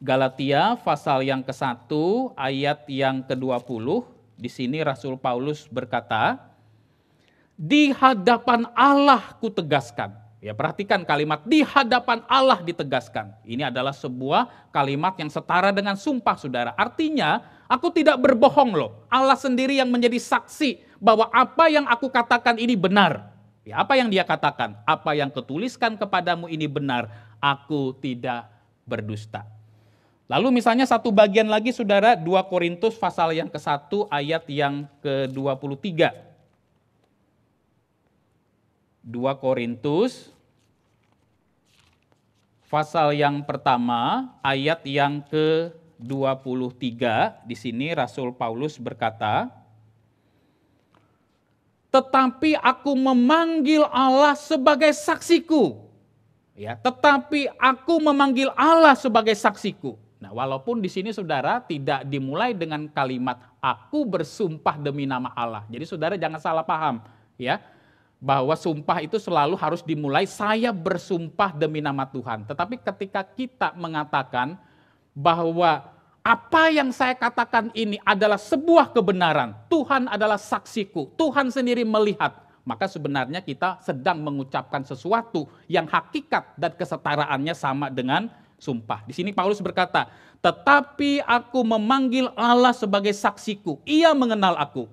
Galatia pasal yang ke-1 ayat yang ke-20, di sini Rasul Paulus berkata, di hadapan Allah kutegaskan. Ya, perhatikan kalimat di hadapan Allah ditegaskan. Ini adalah sebuah kalimat yang setara dengan sumpah saudara. Artinya, aku tidak berbohong loh. Allah sendiri yang menjadi saksi bahwa apa yang aku katakan ini benar. Ya, apa yang dia katakan? Apa yang kutuliskan kepadamu ini benar. Aku tidak berdusta. Lalu misalnya satu bagian lagi saudara, 2 Korintus pasal yang ke-1 ayat yang ke-23. 2 Korintus pasal yang pertama ayat yang ke-23, di sini Rasul Paulus berkata, tetapi aku memanggil Allah sebagai saksiku. Ya, tetapi aku memanggil Allah sebagai saksiku. Nah, walaupun di sini saudara tidak dimulai dengan kalimat aku bersumpah demi nama Allah. Jadi saudara jangan salah paham, ya. Bahwa sumpah itu selalu harus dimulai saya bersumpah demi nama Tuhan. Tetapi ketika kita mengatakan bahwa apa yang saya katakan ini adalah sebuah kebenaran, Tuhan adalah saksiku, Tuhan sendiri melihat, maka sebenarnya kita sedang mengucapkan sesuatu yang hakikat dan kesetaraannya sama dengan sumpah. Di sini Paulus berkata, tetapi aku memanggil Allah sebagai saksiku, ia mengenal aku.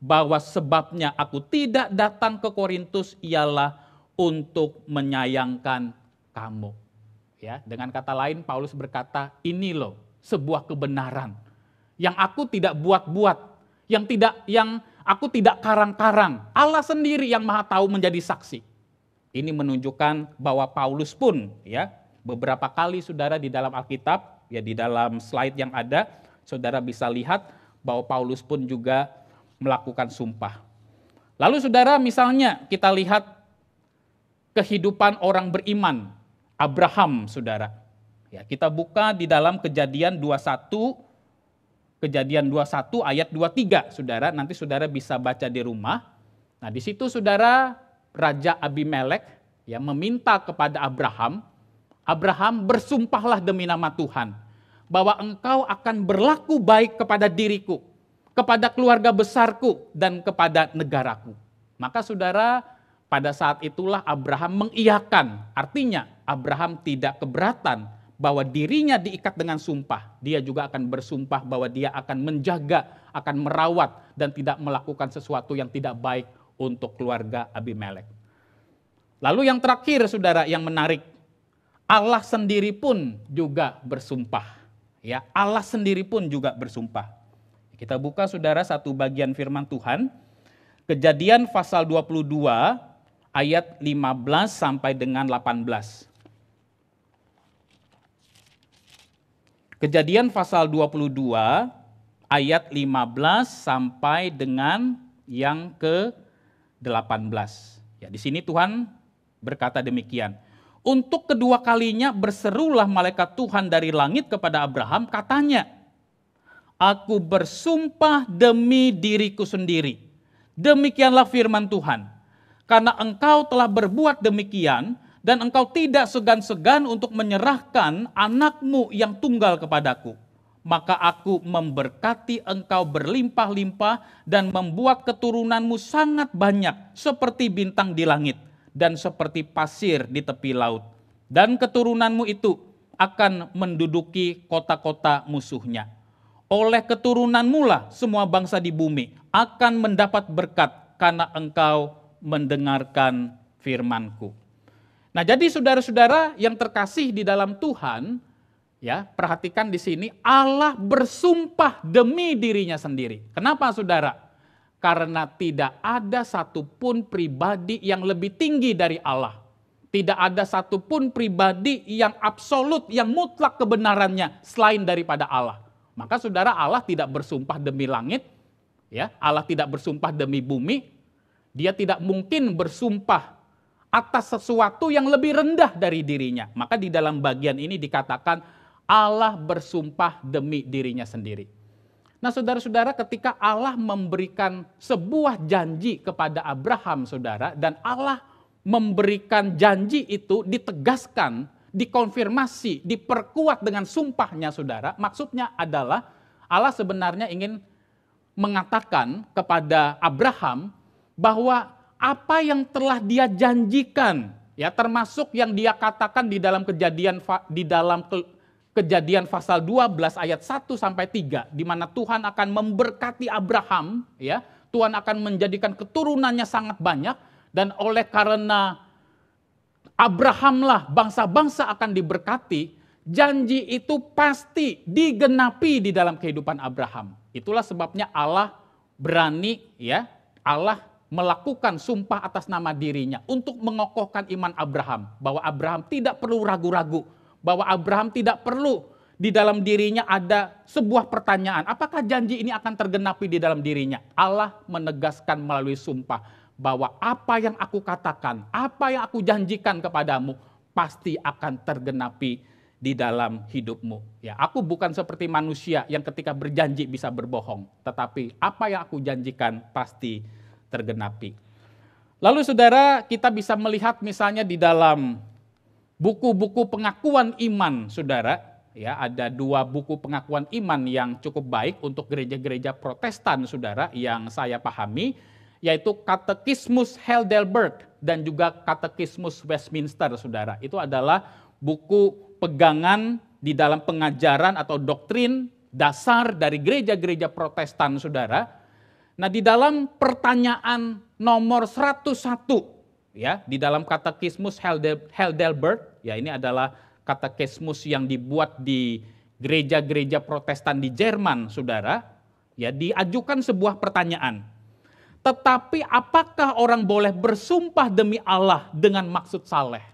Bahwa sebabnya aku tidak datang ke Korintus ialah untuk menyayangkan kamu. Ya, dengan kata lain Paulus berkata, ini loh sebuah kebenaran yang aku tidak buat-buat, yang aku tidak karang-karang. Allah sendiri yang Maha Tahu menjadi saksi. Ini menunjukkan bahwa Paulus pun ya beberapa kali saudara di dalam Alkitab, ya di dalam slide yang ada, saudara bisa lihat bahwa Paulus pun juga melakukan sumpah. Lalu saudara misalnya kita lihat kehidupan orang beriman, Abraham saudara. Ya, kita buka di dalam Kejadian 21 ayat 23 saudara, nanti saudara bisa baca di rumah. Nah di situ saudara Raja Abimelek ya meminta kepada Abraham bersumpahlah demi nama Tuhan bahwa engkau akan berlaku baik kepada diriku, kepada keluarga besarku, dan kepada negaraku. Maka saudara, pada saat itulah Abraham mengiyakan. Artinya Abraham tidak keberatan bahwa dirinya diikat dengan sumpah. Dia juga akan bersumpah bahwa dia akan menjaga, akan merawat, dan tidak melakukan sesuatu yang tidak baik untuk keluarga Abimelek. Lalu yang terakhir saudara yang menarik, Allah sendiri pun juga bersumpah. Ya, Allah sendiri pun juga bersumpah. Kita buka saudara satu bagian firman Tuhan, Kejadian pasal 22 ayat 15 sampai dengan 18. Kejadian pasal 22 ayat 15 sampai dengan yang ke-18. Ya, di sini Tuhan berkata demikian. Untuk kedua kalinya berserulah malaikat Tuhan dari langit kepada Abraham, katanya, aku bersumpah demi diriku sendiri. Demikianlah firman Tuhan. Karena engkau telah berbuat demikian, dan engkau tidak segan-segan untuk menyerahkan anakmu yang tunggal kepadaku, maka aku memberkati engkau berlimpah-limpah dan membuat keturunanmu sangat banyak seperti bintang di langit dan seperti pasir di tepi laut. Dan keturunanmu itu akan menduduki kota-kota musuhnya. Oleh keturunanmu lah semua bangsa di bumi akan mendapat berkat karena engkau mendengarkan firman-Ku. Nah, jadi saudara-saudara yang terkasih di dalam Tuhan, ya, perhatikan di sini Allah bersumpah demi dirinya sendiri. Kenapa saudara? Karena tidak ada satupun pribadi yang lebih tinggi dari Allah. Tidak ada satupun pribadi yang absolut, yang mutlak kebenarannya selain daripada Allah. Maka saudara, Allah tidak bersumpah demi langit, ya, Allah tidak bersumpah demi bumi, dia tidak mungkin bersumpah atas sesuatu yang lebih rendah dari dirinya. Maka di dalam bagian ini dikatakan Allah bersumpah demi dirinya sendiri. Nah saudara-saudara, ketika Allah memberikan sebuah janji kepada Abraham, saudara, dan Allah memberikan janji itu ditegaskan, dikonfirmasi, diperkuat dengan sumpahnya, saudara, maksudnya adalah Allah sebenarnya ingin mengatakan kepada Abraham bahwa apa yang telah dia janjikan, ya, termasuk yang dia katakan di dalam Kejadian pasal 12 ayat 1 sampai 3, di mana Tuhan akan memberkati Abraham, ya, Tuhan akan menjadikan keturunannya sangat banyak, dan oleh karena Abrahamlah bangsa-bangsa akan diberkati, janji itu pasti digenapi di dalam kehidupan Abraham. Itulah sebabnya Allah berani, ya, Allah melakukan sumpah atas nama dirinya untuk mengokohkan iman Abraham, bahwa Abraham tidak perlu ragu-ragu, bahwa Abraham tidak perlu di dalam dirinya ada sebuah pertanyaan, apakah janji ini akan tergenapi di dalam dirinya. Allah menegaskan melalui sumpah bahwa apa yang aku katakan, apa yang aku janjikan kepadamu pasti akan tergenapi di dalam hidupmu. Ya, aku bukan seperti manusia yang ketika berjanji bisa berbohong, tetapi apa yang aku janjikan pasti tergenapi. Lalu saudara, kita bisa melihat misalnya di dalam buku-buku pengakuan iman, saudara, ya, ada 2 buku pengakuan iman yang cukup baik untuk gereja-gereja Protestan, saudara, yang saya pahami, yaitu Katekismus Heidelberg dan juga Katekismus Westminster, saudara. Itu adalah buku pegangan di dalam pengajaran atau doktrin dasar dari gereja-gereja Protestan, saudara. Nah, di dalam pertanyaan nomor 101, ya, di dalam Katekismus Heidelberg, ya, ini adalah katekismus yang dibuat di gereja-gereja Protestan di Jerman, saudara, ya, diajukan sebuah pertanyaan. Tetapi apakah orang boleh bersumpah demi Allah dengan maksud saleh?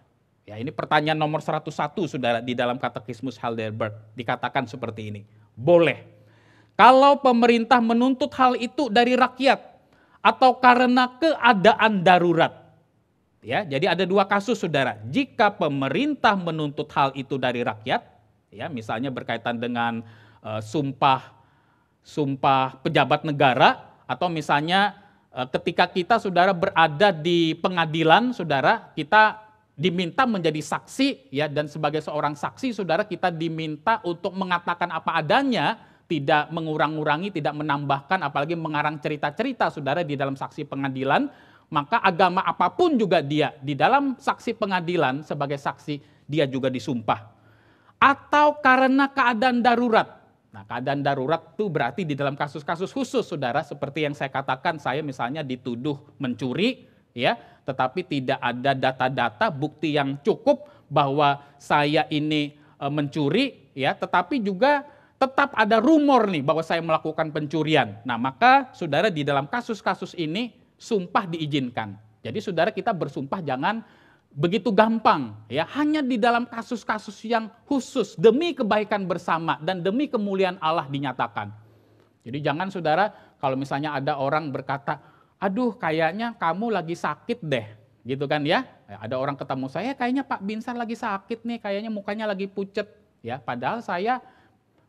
Ya, ini pertanyaan nomor 101, saudara, di dalam Katekismus Heidelberg. Dikatakan seperti ini, boleh. Kalau pemerintah menuntut hal itu dari rakyat atau karena keadaan darurat. Ya, jadi ada 2 kasus, saudara. Jika pemerintah menuntut hal itu dari rakyat, ya, misalnya berkaitan dengan sumpah pejabat negara, atau misalnya ketika kita, saudara, berada di pengadilan, saudara, kita diminta menjadi saksi, ya, dan sebagai seorang saksi, saudara, kita diminta untuk mengatakan apa adanya, tidak mengurang-urangi, tidak menambahkan, apalagi mengarang cerita-cerita, saudara, di dalam saksi pengadilan. Maka agama apapun juga dia, di dalam saksi pengadilan sebagai saksi, dia juga disumpah. Atau karena keadaan darurat. Nah, keadaan darurat itu berarti di dalam kasus-kasus khusus, saudara, seperti yang saya katakan, saya misalnya dituduh mencuri, ya, tetapi tidak ada data-data bukti yang cukup bahwa saya ini mencuri, ya, tetapi juga tetap ada rumor nih bahwa saya melakukan pencurian. Nah, maka saudara, di dalam kasus-kasus ini sumpah diizinkan. Jadi saudara, kita bersumpah jangan begitu gampang, ya, hanya di dalam kasus-kasus yang khusus demi kebaikan bersama dan demi kemuliaan Allah dinyatakan. Jadi jangan, saudara, kalau misalnya ada orang berkata, aduh kayaknya kamu lagi sakit deh, gitu kan, ya. Ada orang ketemu saya, kayaknya Pak Binsar lagi sakit nih, kayaknya mukanya lagi pucet. Ya, padahal saya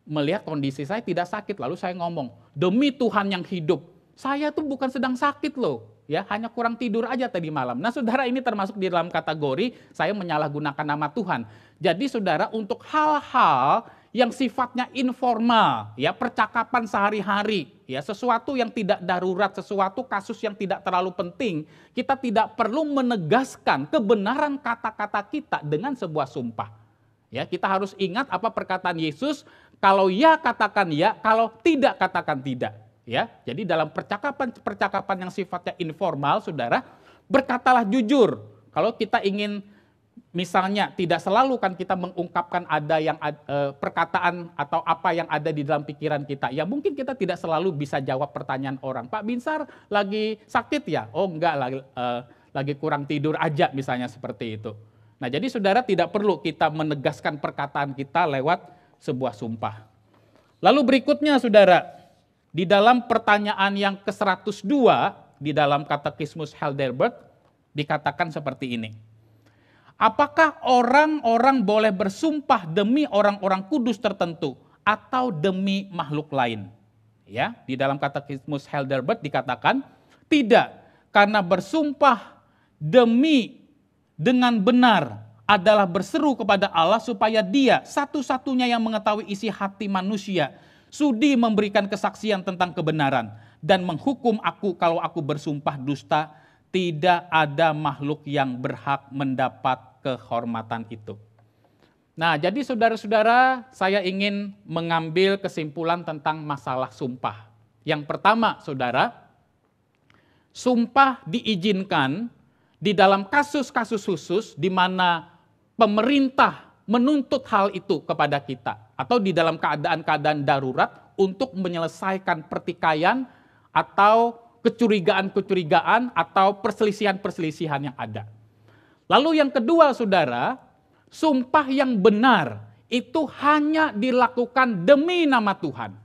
melihat kondisi saya tidak sakit, lalu saya ngomong, demi Tuhan yang hidup, saya tuh bukan sedang sakit loh, ya hanya kurang tidur aja tadi malam. Nah saudara, ini termasuk di dalam kategori saya menyalahgunakan nama Tuhan. Jadi saudara, untuk hal-hal yang sifatnya informal, ya percakapan sehari-hari, ya sesuatu yang tidak darurat, sesuatu kasus yang tidak terlalu penting, kita tidak perlu menegaskan kebenaran kata-kata kita dengan sebuah sumpah. Ya, kita harus ingat apa perkataan Yesus, kalau ya katakan ya, kalau tidak katakan tidak. Ya, jadi dalam percakapan yang sifatnya informal, saudara, berkatalah jujur. Kalau kita ingin, misalnya tidak selalu kan kita mengungkapkan ada yang perkataan atau apa yang ada di dalam pikiran kita. Ya mungkin kita tidak selalu bisa jawab pertanyaan orang. Pak Binsar lagi sakit ya? Oh enggak, lagi kurang tidur aja misalnya seperti itu. Nah jadi saudara, tidak perlu kita menegaskan perkataan kita lewat sebuah sumpah. Lalu berikutnya saudara, di dalam pertanyaan yang ke-102 di dalam Katekismus Heidelberg dikatakan seperti ini. Apakah orang-orang boleh bersumpah demi orang-orang kudus tertentu atau demi makhluk lain? Ya, di dalam Katekismus Heidelberg dikatakan tidak, karena bersumpah dengan benar adalah berseru kepada Allah supaya Dia satu-satunya yang mengetahui isi hati manusia sudi memberikan kesaksian tentang kebenaran dan menghukum aku kalau aku bersumpah dusta. Tidak ada makhluk yang berhak mendapat kehormatan itu. Nah, jadi saudara-saudara, saya ingin mengambil kesimpulan tentang masalah sumpah. Yang pertama, saudara, sumpah diizinkan di dalam kasus-kasus khusus di mana pemerintah menuntut hal itu kepada kita, atau di dalam keadaan-keadaan darurat untuk menyelesaikan pertikaian atau kecurigaan-kecurigaan atau perselisihan-perselisihan yang ada. Lalu yang kedua saudara, sumpah yang benar itu hanya dilakukan demi nama Tuhan.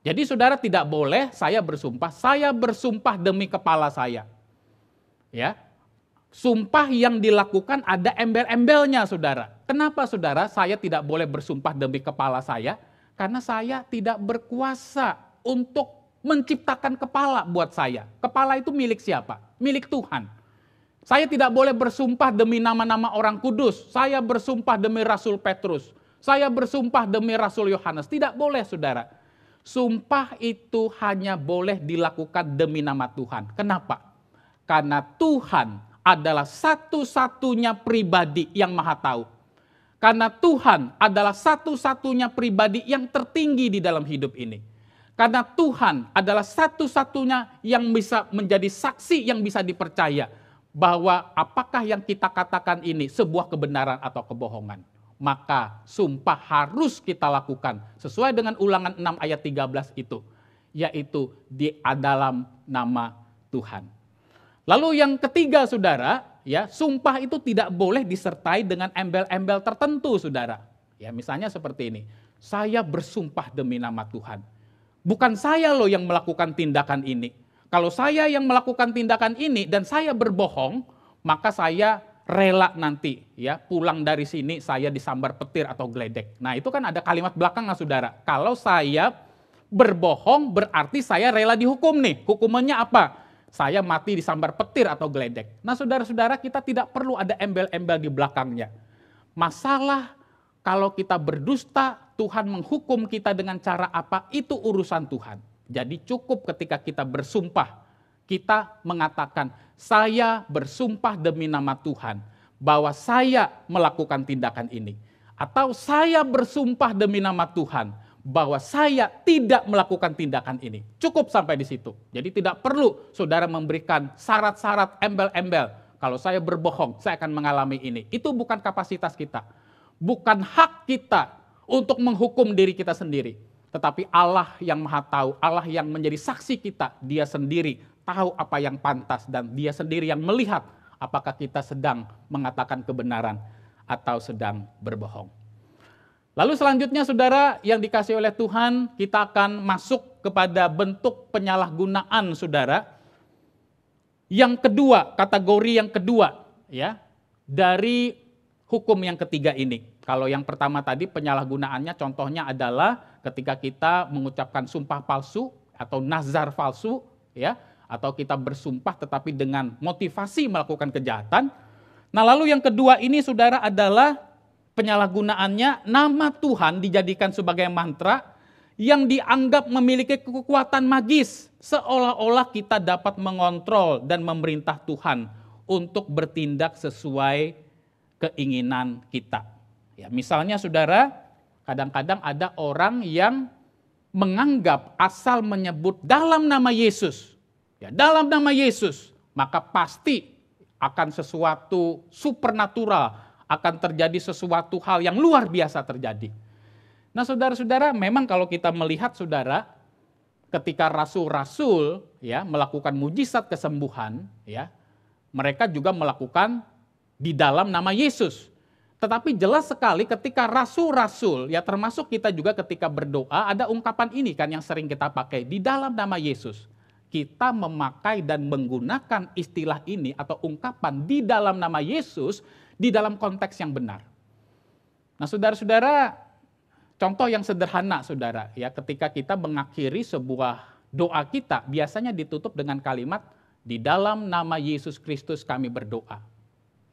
Jadi saudara tidak boleh saya bersumpah demi kepala saya. Ya. Sumpah yang dilakukan ada embel-embelnya saudara. Kenapa saudara saya tidak boleh bersumpah demi kepala saya? Karena saya tidak berkuasa untuk menciptakan kepala buat saya. Kepala itu milik siapa? Milik Tuhan. Saya tidak boleh bersumpah demi nama-nama orang kudus. Saya bersumpah demi Rasul Petrus. Saya bersumpah demi Rasul Yohanes. Tidak boleh saudara. Sumpah itu hanya boleh dilakukan demi nama Tuhan. Kenapa? Karena Tuhan adalah satu-satunya pribadi yang maha tahu. Karena Tuhan adalah satu-satunya pribadi yang tertinggi di dalam hidup ini. Karena Tuhan adalah satu-satunya yang bisa menjadi saksi yang bisa dipercaya bahwa apakah yang kita katakan ini sebuah kebenaran atau kebohongan. Maka sumpah harus kita lakukan sesuai dengan Ulangan 6 ayat 13 itu, yaitu di dalam nama Tuhan. Lalu yang ketiga saudara, ya, sumpah itu tidak boleh disertai dengan embel-embel tertentu saudara. Ya, misalnya seperti ini, saya bersumpah demi nama Tuhan. Bukan saya loh yang melakukan tindakan ini. Kalau saya yang melakukan tindakan ini dan saya berbohong, maka saya rela nanti ya pulang dari sini saya disambar petir atau geledek. Nah itu kan ada kalimat belakangnya saudara. Kalau saya berbohong berarti saya rela dihukum nih. Hukumannya apa? Saya mati disambar petir atau geledek. Nah saudara-saudara, kita tidak perlu ada embel-embel di belakangnya. Masalah kalau kita berdusta, Tuhan menghukum kita dengan cara apa, itu urusan Tuhan. Jadi cukup ketika kita bersumpah, kita mengatakan, saya bersumpah demi nama Tuhan, bahwa saya melakukan tindakan ini. Atau saya bersumpah demi nama Tuhan, bahwa saya tidak melakukan tindakan ini. Cukup sampai di situ. Jadi tidak perlu saudara memberikan syarat-syarat embel-embel. Kalau saya berbohong, saya akan mengalami ini. Itu bukan kapasitas kita. Bukan hak kita untuk menghukum diri kita sendiri. Tetapi Allah yang maha tahu, Allah yang menjadi saksi kita, Dia sendiri tahu apa yang pantas dan Dia sendiri yang melihat apakah kita sedang mengatakan kebenaran atau sedang berbohong. Lalu selanjutnya saudara yang dikasihi oleh Tuhan, kita akan masuk kepada bentuk penyalahgunaan saudara. Yang kedua, kategori yang kedua, ya, dari hukum yang ketiga ini. Kalau yang pertama tadi penyalahgunaannya contohnya adalah ketika kita mengucapkan sumpah palsu atau nazar palsu, ya, atau kita bersumpah tetapi dengan motivasi melakukan kejahatan. Nah, lalu yang kedua ini saudara adalah penyalahgunaannya nama Tuhan dijadikan sebagai mantra yang dianggap memiliki kekuatan magis, seolah-olah kita dapat mengontrol dan memerintah Tuhan untuk bertindak sesuai keinginan kita. Ya, misalnya saudara, kadang-kadang ada orang yang menganggap asal menyebut dalam nama Yesus, ya, dalam nama Yesus, maka pasti akan sesuatu supernatural, akan terjadi sesuatu hal yang luar biasa terjadi. Nah, saudara-saudara, memang kalau kita melihat saudara, ketika rasul-rasul ya melakukan mujizat kesembuhan, ya, mereka juga melakukan di dalam nama Yesus. Tetapi jelas sekali ketika rasul-rasul, ya termasuk kita juga ketika berdoa, ada ungkapan ini kan yang sering kita pakai, di dalam nama Yesus. Kita memakai dan menggunakan istilah ini atau ungkapan di dalam nama Yesus di dalam konteks yang benar. Nah, saudara-saudara, contoh yang sederhana saudara, ya ketika kita mengakhiri sebuah doa kita, biasanya ditutup dengan kalimat, di dalam nama Yesus Kristus kami berdoa.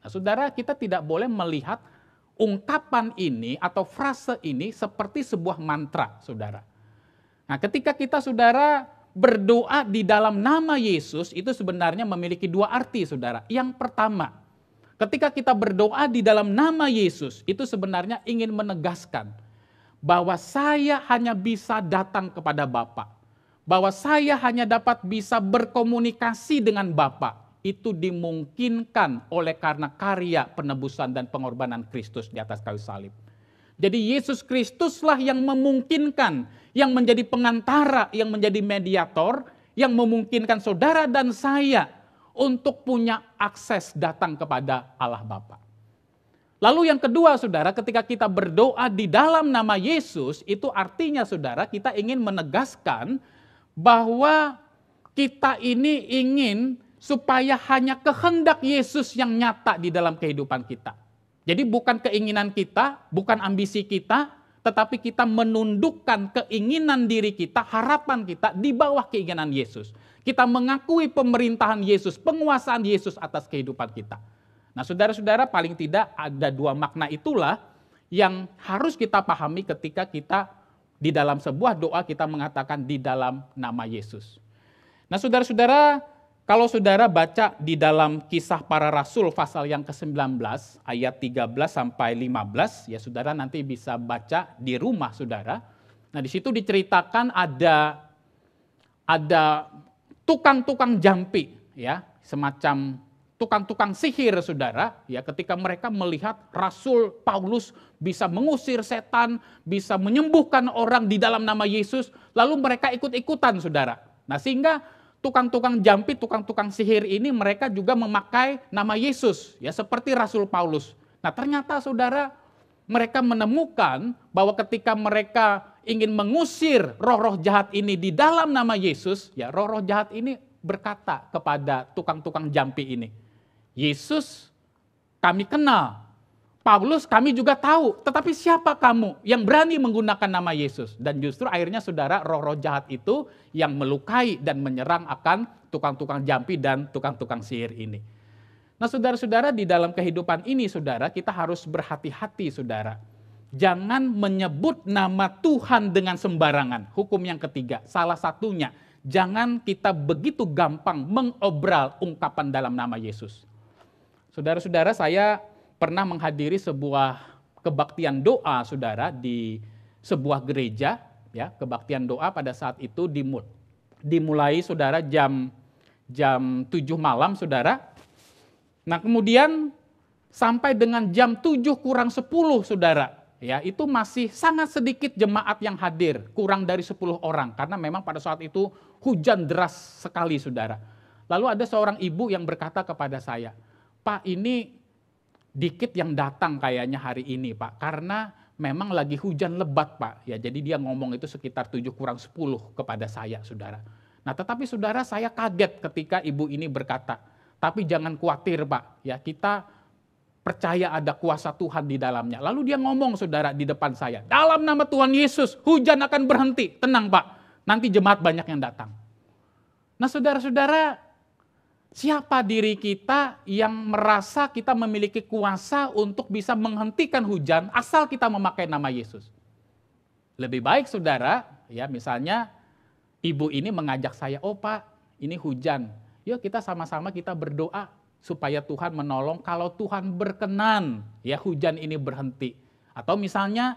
Nah, saudara, kita tidak boleh melihat ungkapan ini atau frase ini seperti sebuah mantra, saudara. Nah, ketika kita, saudara, berdoa di dalam nama Yesus, itu sebenarnya memiliki dua arti, saudara. Yang pertama, ketika kita berdoa di dalam nama Yesus, itu sebenarnya ingin menegaskan bahwa saya hanya bisa datang kepada Bapa, bahwa saya hanya dapat bisa berkomunikasi dengan Bapa. Itu dimungkinkan oleh karena karya penebusan dan pengorbanan Kristus di atas kayu salib. Jadi Yesus Kristuslah yang memungkinkan, yang menjadi pengantara, yang menjadi mediator, yang memungkinkan saudara dan saya untuk punya akses datang kepada Allah Bapa. Lalu yang kedua saudara, ketika kita berdoa di dalam nama Yesus, itu artinya saudara kita ingin menegaskan bahwa kita ini ingin supaya hanya kehendak Yesus yang nyata di dalam kehidupan kita. Jadi bukan keinginan kita, bukan ambisi kita, tetapi kita menundukkan keinginan diri kita, harapan kita di bawah keinginan Yesus. Kita mengakui pemerintahan Yesus, penguasaan Yesus atas kehidupan kita. Nah, saudara-saudara, paling tidak ada dua makna itulah yang harus kita pahami ketika kita di dalam sebuah doa kita mengatakan di dalam nama Yesus. Nah, saudara-saudara, kalau saudara baca di dalam Kisah Para Rasul pasal yang ke-19 ayat 13 sampai 15, ya saudara nanti bisa baca di rumah saudara. Nah, di situ diceritakan ada tukang-tukang jampi, ya, semacam tukang-tukang sihir saudara, ya ketika mereka melihat Rasul Paulus bisa mengusir setan, bisa menyembuhkan orang di dalam nama Yesus, lalu mereka ikut-ikutan saudara. Nah, sehingga tukang-tukang jampi, tukang-tukang sihir ini mereka juga memakai nama Yesus, ya seperti Rasul Paulus. Nah, ternyata saudara, mereka menemukan bahwa ketika mereka ingin mengusir roh-roh jahat ini di dalam nama Yesus, ya roh-roh jahat ini berkata kepada tukang-tukang jampi ini, Yesus kami kenal, Paulus kami juga tahu, tetapi siapa kamu yang berani menggunakan nama Yesus? Dan justru akhirnya saudara roh-roh jahat itu yang melukai dan menyerang akan tukang-tukang jampi dan tukang-tukang sihir ini. Nah, saudara-saudara, di dalam kehidupan ini saudara kita harus berhati-hati saudara. Jangan menyebut nama Tuhan dengan sembarangan. Hukum yang ketiga, salah satunya, jangan kita begitu gampang mengobral ungkapan dalam nama Yesus. Saudara-saudara, saya pernah menghadiri sebuah kebaktian doa saudara di sebuah gereja, ya kebaktian doa pada saat itu dimulai saudara jam 7 malam saudara. Nah, kemudian sampai dengan jam 7 kurang 10 saudara, ya itu masih sangat sedikit jemaat yang hadir, kurang dari 10 orang karena memang pada saat itu hujan deras sekali saudara. Lalu ada seorang ibu yang berkata kepada saya, "Pak, ini dikit yang datang kayaknya hari ini Pak, karena memang lagi hujan lebat Pak." Ya, jadi dia ngomong itu sekitar 7 kurang 10 kepada saya saudara. Nah, tetapi saudara saya kaget ketika ibu ini berkata, "Tapi jangan khawatir Pak, ya kita percaya ada kuasa Tuhan di dalamnya. Lalu dia ngomong saudara di depan saya, dalam nama Tuhan Yesus hujan akan berhenti. Tenang Pak, nanti jemaat banyak yang datang. Nah saudara-saudara, siapa diri kita yang merasa kita memiliki kuasa untuk bisa menghentikan hujan asal kita memakai nama Yesus? Lebih baik saudara, ya misalnya ibu ini mengajak saya, oh Pak ini hujan, yuk kita sama-sama kita berdoa supaya Tuhan menolong, kalau Tuhan berkenan ya hujan ini berhenti. Atau misalnya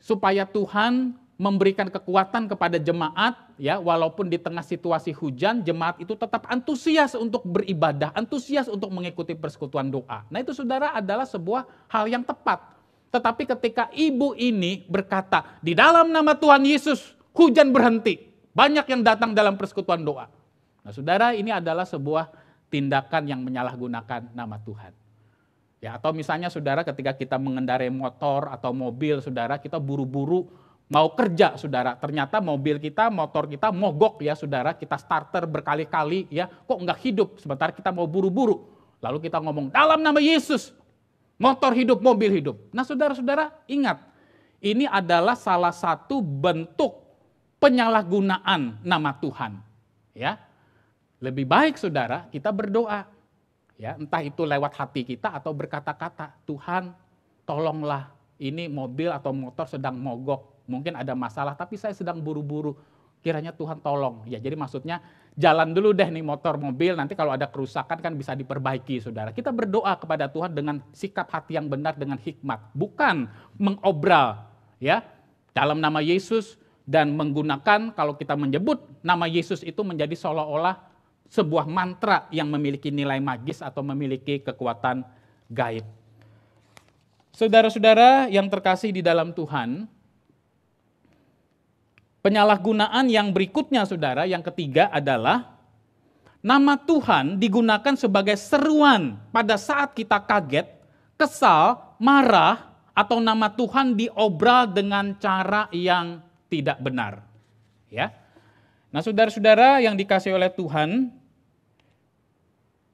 supaya Tuhan memberikan kekuatan kepada jemaat ya, walaupun di tengah situasi hujan jemaat itu tetap antusias untuk beribadah, antusias untuk mengikuti persekutuan doa. Nah itu saudara adalah sebuah hal yang tepat. Tetapi ketika ibu ini berkata, di dalam nama Tuhan Yesus hujan berhenti, banyak yang datang dalam persekutuan doa. Nah saudara, ini adalah sebuah tindakan yang menyalahgunakan nama Tuhan. Ya, atau misalnya saudara ketika kita mengendarai motor atau mobil, saudara kita buru-buru mau kerja, saudara. Ternyata mobil kita, motor kita mogok ya saudara, kita starter berkali-kali ya, kok enggak hidup, sebentar kita mau buru-buru. Lalu kita ngomong, dalam nama Yesus, motor hidup, mobil hidup. Nah saudara-saudara ingat, ini adalah salah satu bentuk penyalahgunaan nama Tuhan. Ya. Lebih baik saudara kita berdoa, ya entah itu lewat hati kita atau berkata-kata, Tuhan tolonglah ini mobil atau motor sedang mogok, mungkin ada masalah tapi saya sedang buru-buru, kiranya Tuhan tolong. Ya jadi maksudnya jalan dulu deh nih motor mobil, nanti kalau ada kerusakan kan bisa diperbaiki saudara. Kita berdoa kepada Tuhan dengan sikap hati yang benar, dengan hikmat, bukan mengobral ya dalam nama Yesus dan menggunakan kalau kita menyebut nama Yesus itu menjadi seolah-olah sebuah mantra yang memiliki nilai magis atau memiliki kekuatan gaib. Saudara-saudara yang terkasih di dalam Tuhan, penyalahgunaan yang berikutnya saudara, yang ketiga adalah nama Tuhan digunakan sebagai seruan pada saat kita kaget, kesal, marah, atau nama Tuhan diobral dengan cara yang tidak benar. Ya. Nah saudara-saudara yang dikasihi oleh Tuhan,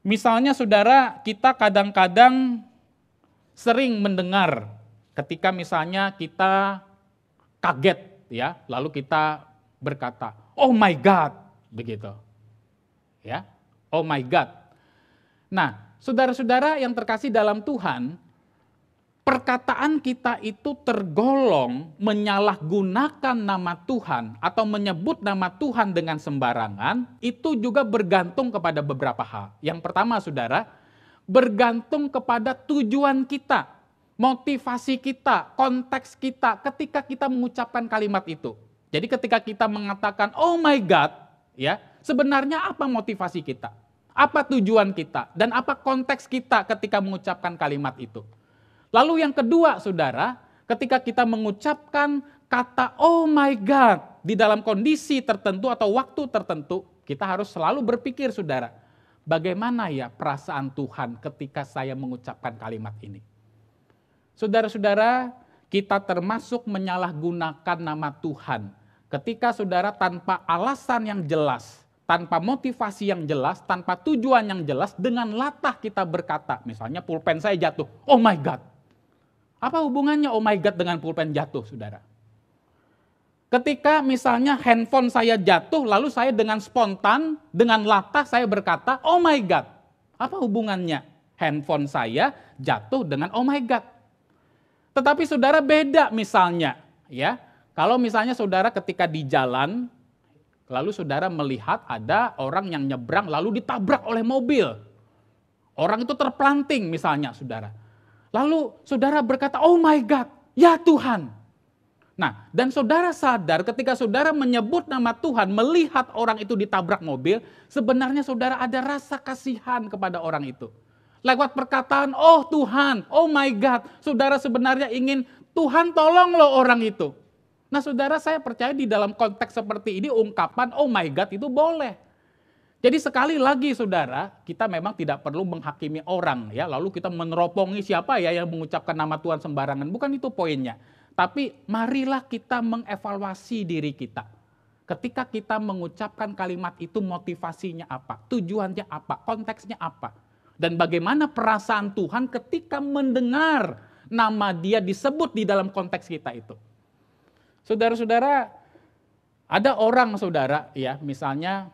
misalnya saudara kita kadang-kadang sering mendengar ketika misalnya kita kaget ya, lalu kita berkata, oh my God, begitu. Ya, oh my God. Nah saudara-saudara yang terkasih dalam Tuhan, perkataan kita itu tergolong menyalahgunakan nama Tuhan atau menyebut nama Tuhan dengan sembarangan, itu juga bergantung kepada beberapa hal. Yang pertama saudara, bergantung kepada tujuan kita, motivasi kita, konteks kita ketika kita mengucapkan kalimat itu. Jadi ketika kita mengatakan oh my God, ya sebenarnya apa motivasi kita? Apa tujuan kita? Dan apa konteks kita ketika mengucapkan kalimat itu? Lalu yang kedua saudara, ketika kita mengucapkan kata oh my God di dalam kondisi tertentu atau waktu tertentu, kita harus selalu berpikir saudara, bagaimana ya perasaan Tuhan ketika saya mengucapkan kalimat ini. Saudara-saudara, kita termasuk menyalahgunakan nama Tuhan ketika saudara tanpa alasan yang jelas, tanpa motivasi yang jelas, tanpa tujuan yang jelas, dengan latah kita berkata, misalnya pulpen saya jatuh, oh my God. Apa hubungannya oh my God dengan pulpen jatuh, saudara? Ketika misalnya handphone saya jatuh, lalu saya dengan spontan, dengan latah saya berkata, oh my God. Apa hubungannya handphone saya jatuh dengan oh my God? Tetapi saudara beda misalnya, ya. Kalau misalnya saudara ketika di jalan, lalu saudara melihat ada orang yang nyebrang lalu ditabrak oleh mobil. Orang itu terpelanting misalnya, saudara. Lalu saudara berkata, oh my God, ya Tuhan. Nah, dan saudara sadar ketika saudara menyebut nama Tuhan, melihat orang itu ditabrak mobil, sebenarnya saudara ada rasa kasihan kepada orang itu. Lewat perkataan, oh Tuhan, oh my God, saudara sebenarnya ingin, Tuhan tolong loh orang itu. Nah saudara, saya percaya di dalam konteks seperti ini, ungkapan oh my God itu boleh. Jadi sekali lagi saudara, kita memang tidak perlu menghakimi orang ya, lalu kita meneropongi siapa ya yang mengucapkan nama Tuhan sembarangan, bukan itu poinnya. Tapi marilah kita mengevaluasi diri kita. Ketika kita mengucapkan kalimat itu motivasinya apa, tujuannya apa, konteksnya apa. Dan bagaimana perasaan Tuhan ketika mendengar nama Dia disebut di dalam konteks kita itu. Saudara-saudara, ada orang saudara ya, misalnya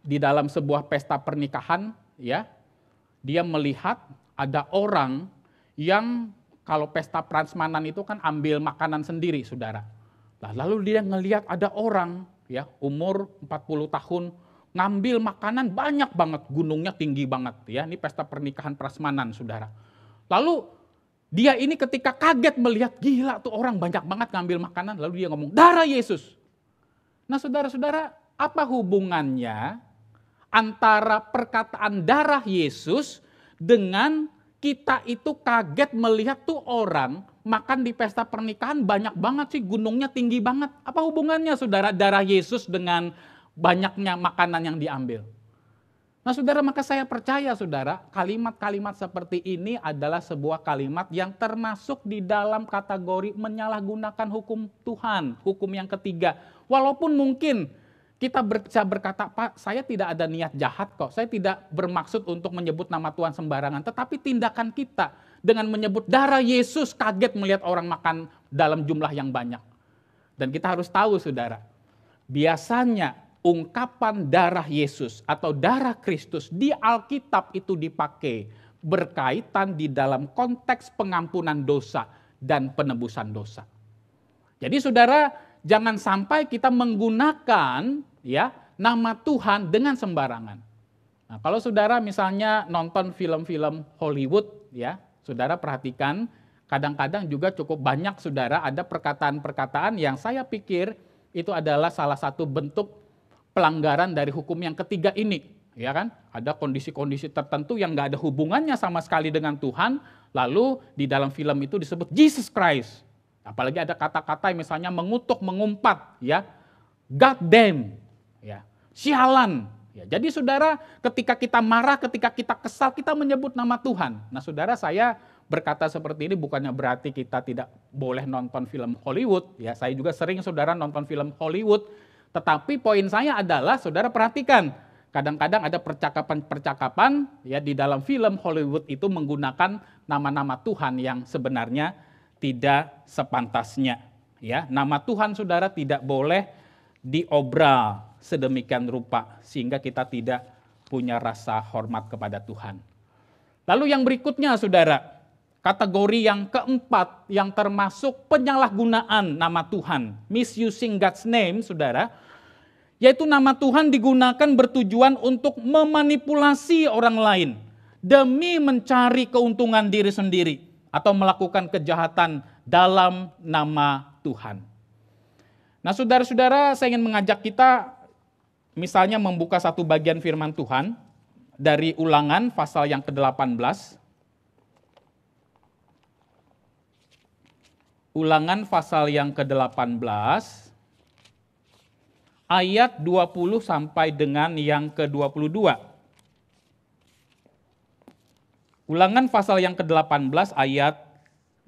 di dalam sebuah pesta pernikahan ya, dia melihat ada orang yang kalau pesta prasmanan itu kan ambil makanan sendiri saudara. Lalu dia ngelihat ada orang ya umur 40 tahun ngambil makanan banyak banget, gunungnya tinggi banget ya. Ini pesta pernikahan prasmanan saudara. Lalu dia ini ketika kaget melihat, gila tuh orang banyak banget ngambil makanan, lalu dia ngomong, darah Yesus. Nah saudara-saudara, apa hubungannya antara perkataan darah Yesus dengan kita itu kaget melihat tuh orang makan di pesta pernikahan banyak banget sih, gunungnya tinggi banget. Apa hubungannya saudara darah Yesus dengan banyaknya makanan yang diambil? Nah saudara, maka saya percaya saudara, kalimat-kalimat seperti ini adalah sebuah kalimat yang termasuk di dalam kategori menyalahgunakan hukum Tuhan, hukum yang ketiga. Walaupun mungkin kita bisa berkata, Pak, saya tidak ada niat jahat kok, saya tidak bermaksud untuk menyebut nama Tuhan sembarangan, tetapi tindakan kita dengan menyebut darah Yesus kaget melihat orang makan dalam jumlah yang banyak. Dan kita harus tahu saudara, biasanya ungkapan darah Yesus atau darah Kristus di Alkitab itu dipakai berkaitan di dalam konteks pengampunan dosa dan penebusan dosa. Jadi saudara, jangan sampai kita menggunakan ya nama Tuhan dengan sembarangan. Nah, kalau saudara misalnya nonton film-film Hollywood ya, saudara perhatikan kadang-kadang juga cukup banyak saudara ada perkataan-perkataan yang saya pikir itu adalah salah satu bentuk pelanggaran dari hukum yang ketiga ini, ya kan? Ada kondisi-kondisi tertentu yang nggak ada hubungannya sama sekali dengan Tuhan, lalu di dalam film itu disebut Jesus Christ. Apalagi ada kata-kata yang misalnya mengutuk, mengumpat, ya, God damn, ya, sialan. Ya, jadi saudara, ketika kita marah, ketika kita kesal, kita menyebut nama Tuhan. Nah saudara, saya berkata seperti ini bukannya berarti kita tidak boleh nonton film Hollywood. Ya, saya juga sering saudara nonton film Hollywood. Tetapi poin saya adalah, saudara perhatikan, kadang-kadang ada percakapan-percakapan ya di dalam film Hollywood itu menggunakan nama-nama Tuhan yang sebenarnya tidak sepantasnya. Ya, nama Tuhan saudara tidak boleh diobral sedemikian rupa sehingga kita tidak punya rasa hormat kepada Tuhan. Lalu yang berikutnya saudara, kategori yang keempat yang termasuk penyalahgunaan nama Tuhan, misusing God's name saudara, yaitu nama Tuhan digunakan bertujuan untuk memanipulasi orang lain demi mencari keuntungan diri sendiri atau melakukan kejahatan dalam nama Tuhan. Nah saudara-saudara, saya ingin mengajak kita misalnya membuka satu bagian firman Tuhan dari Ulangan pasal yang ke-18. Ulangan pasal yang ke-18 ayat 20 sampai dengan yang ke-22. Ulangan pasal yang ke-18 ayat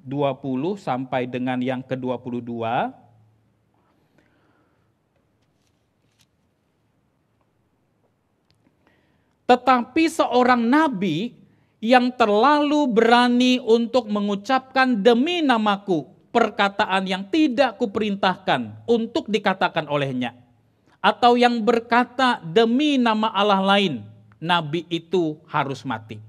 20 sampai dengan yang ke-22. Tetapi seorang nabi yang terlalu berani untuk mengucapkan demi namaku perkataan yang tidak kuperintahkan untuk dikatakan olehnya, atau yang berkata demi nama Allah lain, nabi itu harus mati.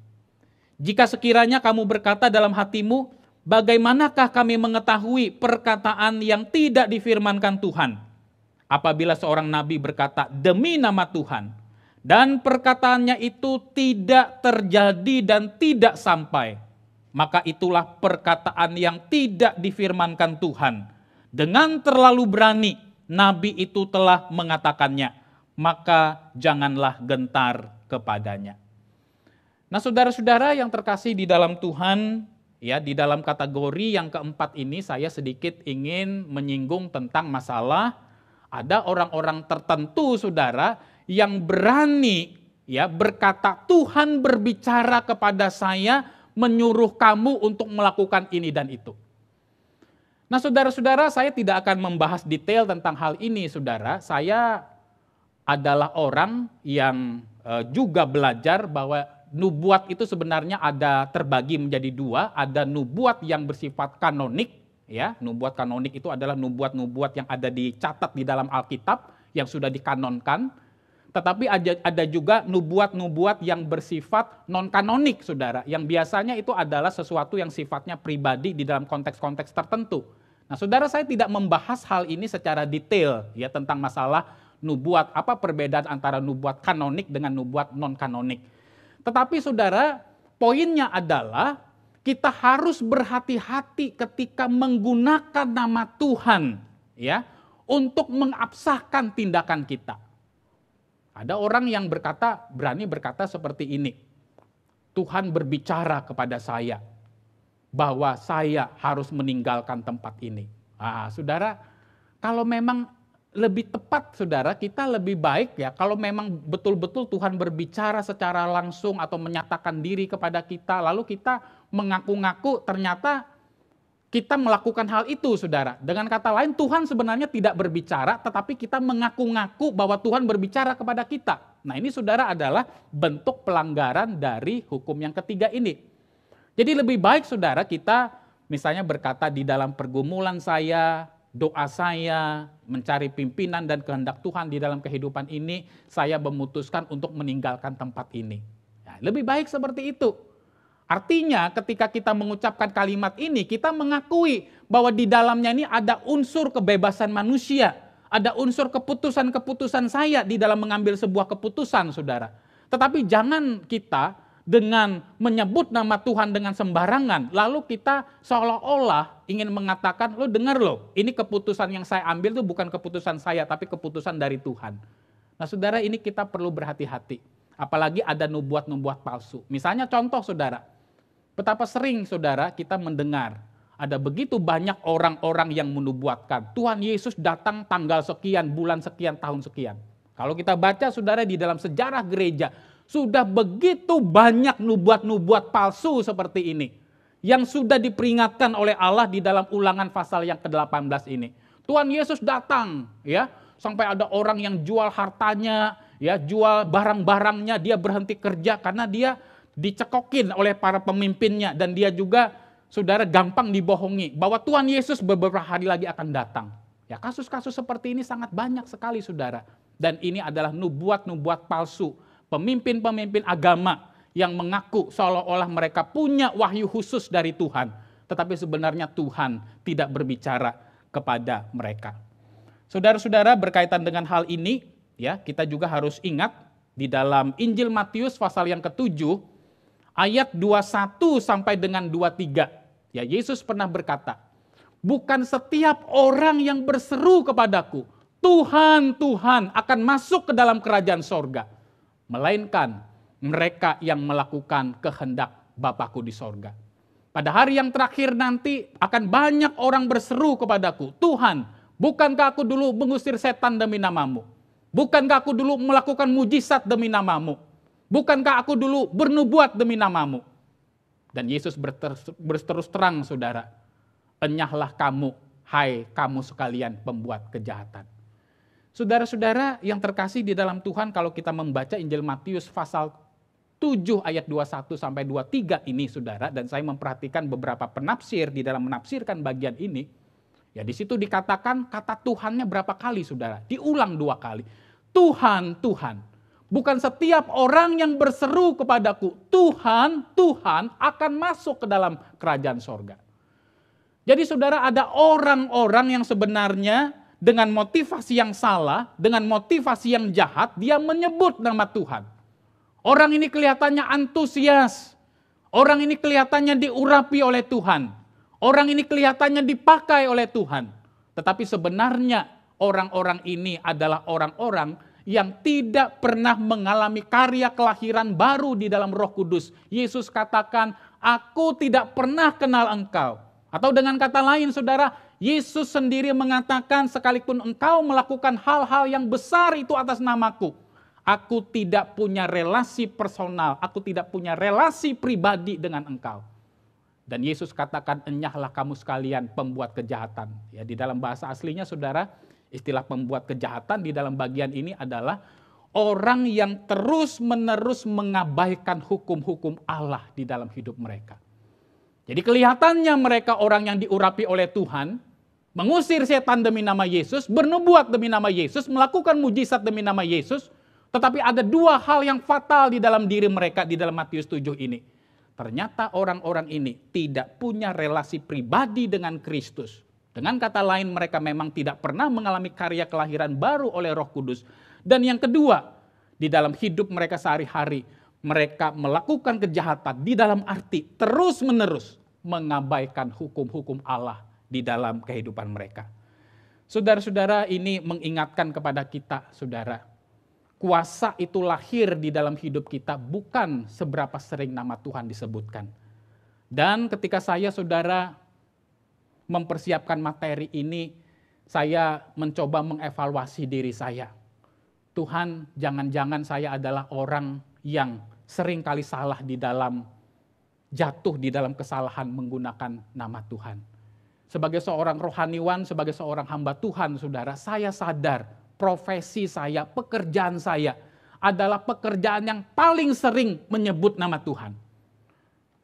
Jika sekiranya kamu berkata dalam hatimu, bagaimanakah kami mengetahui perkataan yang tidak difirmankan Tuhan? Apabila seorang nabi berkata demi nama Tuhan, dan perkataannya itu tidak terjadi dan tidak sampai, maka itulah perkataan yang tidak difirmankan Tuhan. Dengan terlalu berani, nabi itu telah mengatakannya, maka janganlah gentar kepadanya. Nah saudara-saudara yang terkasih di dalam Tuhan, ya di dalam kategori yang keempat ini saya sedikit ingin menyinggung tentang masalah ada orang-orang tertentu saudara yang berani ya berkata Tuhan berbicara kepada saya menyuruh kamu untuk melakukan ini dan itu. Nah saudara-saudara, saya tidak akan membahas detail tentang hal ini saudara. Saya adalah orang yang juga belajar bahwa nubuat itu sebenarnya ada terbagi menjadi dua, ada nubuat yang bersifat kanonik, ya. Nubuat kanonik itu adalah nubuat-nubuat yang ada dicatat di dalam Alkitab yang sudah dikanonkan. Tetapi ada juga nubuat-nubuat yang bersifat non-kanonik, saudara. Yang biasanya itu adalah sesuatu yang sifatnya pribadi di dalam konteks-konteks tertentu. Nah, saudara, saya tidak membahas hal ini secara detail ya tentang masalah nubuat, apa perbedaan antara nubuat kanonik dengan nubuat non-kanonik. Tetapi saudara, poinnya adalah kita harus berhati-hati ketika menggunakan nama Tuhan ya untuk mengabsahkan tindakan kita. Ada orang yang berani berkata seperti ini. Tuhan berbicara kepada saya bahwa saya harus meninggalkan tempat ini. Saudara, kalau memang lebih tepat, saudara, kita lebih baik ya kalau memang betul-betul Tuhan berbicara secara langsung atau menyatakan diri kepada kita, lalu kita mengaku-ngaku ternyata kita melakukan hal itu, saudara. Dengan kata lain, Tuhan sebenarnya tidak berbicara, tetapi kita mengaku-ngaku bahwa Tuhan berbicara kepada kita. Nah, ini, saudara, adalah bentuk pelanggaran dari hukum yang ketiga ini. Jadi lebih baik, saudara, kita misalnya berkata di dalam pergumulan saya, doa saya, mencari pimpinan dan kehendak Tuhan di dalam kehidupan ini, saya memutuskan untuk meninggalkan tempat ini. Nah, lebih baik seperti itu. Artinya ketika kita mengucapkan kalimat ini, kita mengakui bahwa di dalamnya ini ada unsur kebebasan manusia, ada unsur keputusan-keputusan saya di dalam mengambil sebuah keputusan, saudara. Tetapi jangan kita dengan menyebut nama Tuhan dengan sembarangan, lalu kita seolah-olah ingin mengatakan, lo dengar lo, ini keputusan yang saya ambil itu bukan keputusan saya, tapi keputusan dari Tuhan. Nah, saudara, ini kita perlu berhati-hati. Apalagi ada nubuat-nubuat palsu. Misalnya contoh, saudara, betapa sering, saudara, kita mendengar ada begitu banyak orang-orang yang menubuatkan Tuhan Yesus datang tanggal sekian, bulan sekian, tahun sekian. Kalau kita baca, saudara, di dalam sejarah gereja, sudah begitu banyak nubuat-nubuat palsu seperti ini yang sudah diperingatkan oleh Allah di dalam Ulangan pasal yang ke-18 ini. Tuhan Yesus datang, ya, sampai ada orang yang jual hartanya, ya, jual barang-barangnya, dia berhenti kerja karena dia dicekokin oleh para pemimpinnya, dan dia juga, saudara, gampang dibohongi bahwa Tuhan Yesus beberapa hari lagi akan datang. Ya, kasus-kasus seperti ini sangat banyak sekali, saudara. Dan ini adalah nubuat-nubuat palsu. Pemimpin-pemimpin agama yang mengaku seolah-olah mereka punya wahyu khusus dari Tuhan, tetapi sebenarnya Tuhan tidak berbicara kepada mereka. Saudara-saudara, berkaitan dengan hal ini, ya, kita juga harus ingat di dalam Injil Matius pasal yang ke-7 ayat 21 sampai dengan 23. Ya, Yesus pernah berkata, "Bukan setiap orang yang berseru kepadaku, Tuhan, Tuhan, akan masuk ke dalam kerajaan sorga, melainkan mereka yang melakukan kehendak Bapakku di sorga. Pada hari yang terakhir nanti akan banyak orang berseru kepadaku, Tuhan, bukankah aku dulu mengusir setan demi namamu? Bukankah aku dulu melakukan mujizat demi namamu? Bukankah aku dulu bernubuat demi namamu?" Dan Yesus berterus terang, saudara, "Enyahlah kamu, hai kamu sekalian pembuat kejahatan." Saudara-saudara yang terkasih di dalam Tuhan, kalau kita membaca Injil Matius pasal 7 ayat 21 sampai 23 ini, saudara, dan saya memperhatikan beberapa penafsir di dalam menafsirkan bagian ini, ya di situ dikatakan kata Tuhannya berapa kali, saudara? Diulang 2 kali. Tuhan, Tuhan. Bukan setiap orang yang berseru kepadaku, Tuhan, Tuhan, akan masuk ke dalam kerajaan sorga. Jadi, saudara, ada orang-orang yang sebenarnya dengan motivasi yang salah, dengan motivasi yang jahat, dia menyebut nama Tuhan. Orang ini kelihatannya antusias. Orang ini kelihatannya diurapi oleh Tuhan. Orang ini kelihatannya dipakai oleh Tuhan. Tetapi sebenarnya orang-orang ini adalah orang-orang yang tidak pernah mengalami karya kelahiran baru di dalam Roh Kudus. Yesus katakan, "Aku tidak pernah kenal engkau." Atau dengan kata lain, saudara, Yesus sendiri mengatakan, sekalipun engkau melakukan hal-hal yang besar itu atas namaku, aku tidak punya relasi personal, aku tidak punya relasi pribadi dengan engkau. Dan Yesus katakan, "Enyahlah kamu sekalian pembuat kejahatan." Ya, di dalam bahasa aslinya, saudara, istilah pembuat kejahatan di dalam bagian ini adalah orang yang terus-menerus mengabaikan hukum-hukum Allah di dalam hidup mereka. Jadi kelihatannya mereka orang yang diurapi oleh Tuhan, mengusir setan demi nama Yesus, bernubuat demi nama Yesus, melakukan mujizat demi nama Yesus, tetapi ada dua hal yang fatal di dalam diri mereka di dalam Matius 7 ini. Ternyata orang-orang ini tidak punya relasi pribadi dengan Kristus. Dengan kata lain, mereka memang tidak pernah mengalami karya kelahiran baru oleh Roh Kudus. Dan yang kedua, di dalam hidup mereka sehari-hari, mereka melakukan kejahatan di dalam arti terus-menerus mengabaikan hukum-hukum Allah di dalam kehidupan mereka. Saudara-saudara, ini mengingatkan kepada kita, saudara, kuasa itu lahir di dalam hidup kita bukan seberapa sering nama Tuhan disebutkan. Dan ketika saya, saudara, mempersiapkan materi ini, saya mencoba mengevaluasi diri saya. Tuhan, jangan-jangan saya adalah orang yang sering kali salah di dalam jatuh di dalam kesalahan menggunakan nama Tuhan. Sebagai seorang rohaniwan, sebagai seorang hamba Tuhan, saudara, saya sadar profesi saya, pekerjaan saya adalah pekerjaan yang paling sering menyebut nama Tuhan.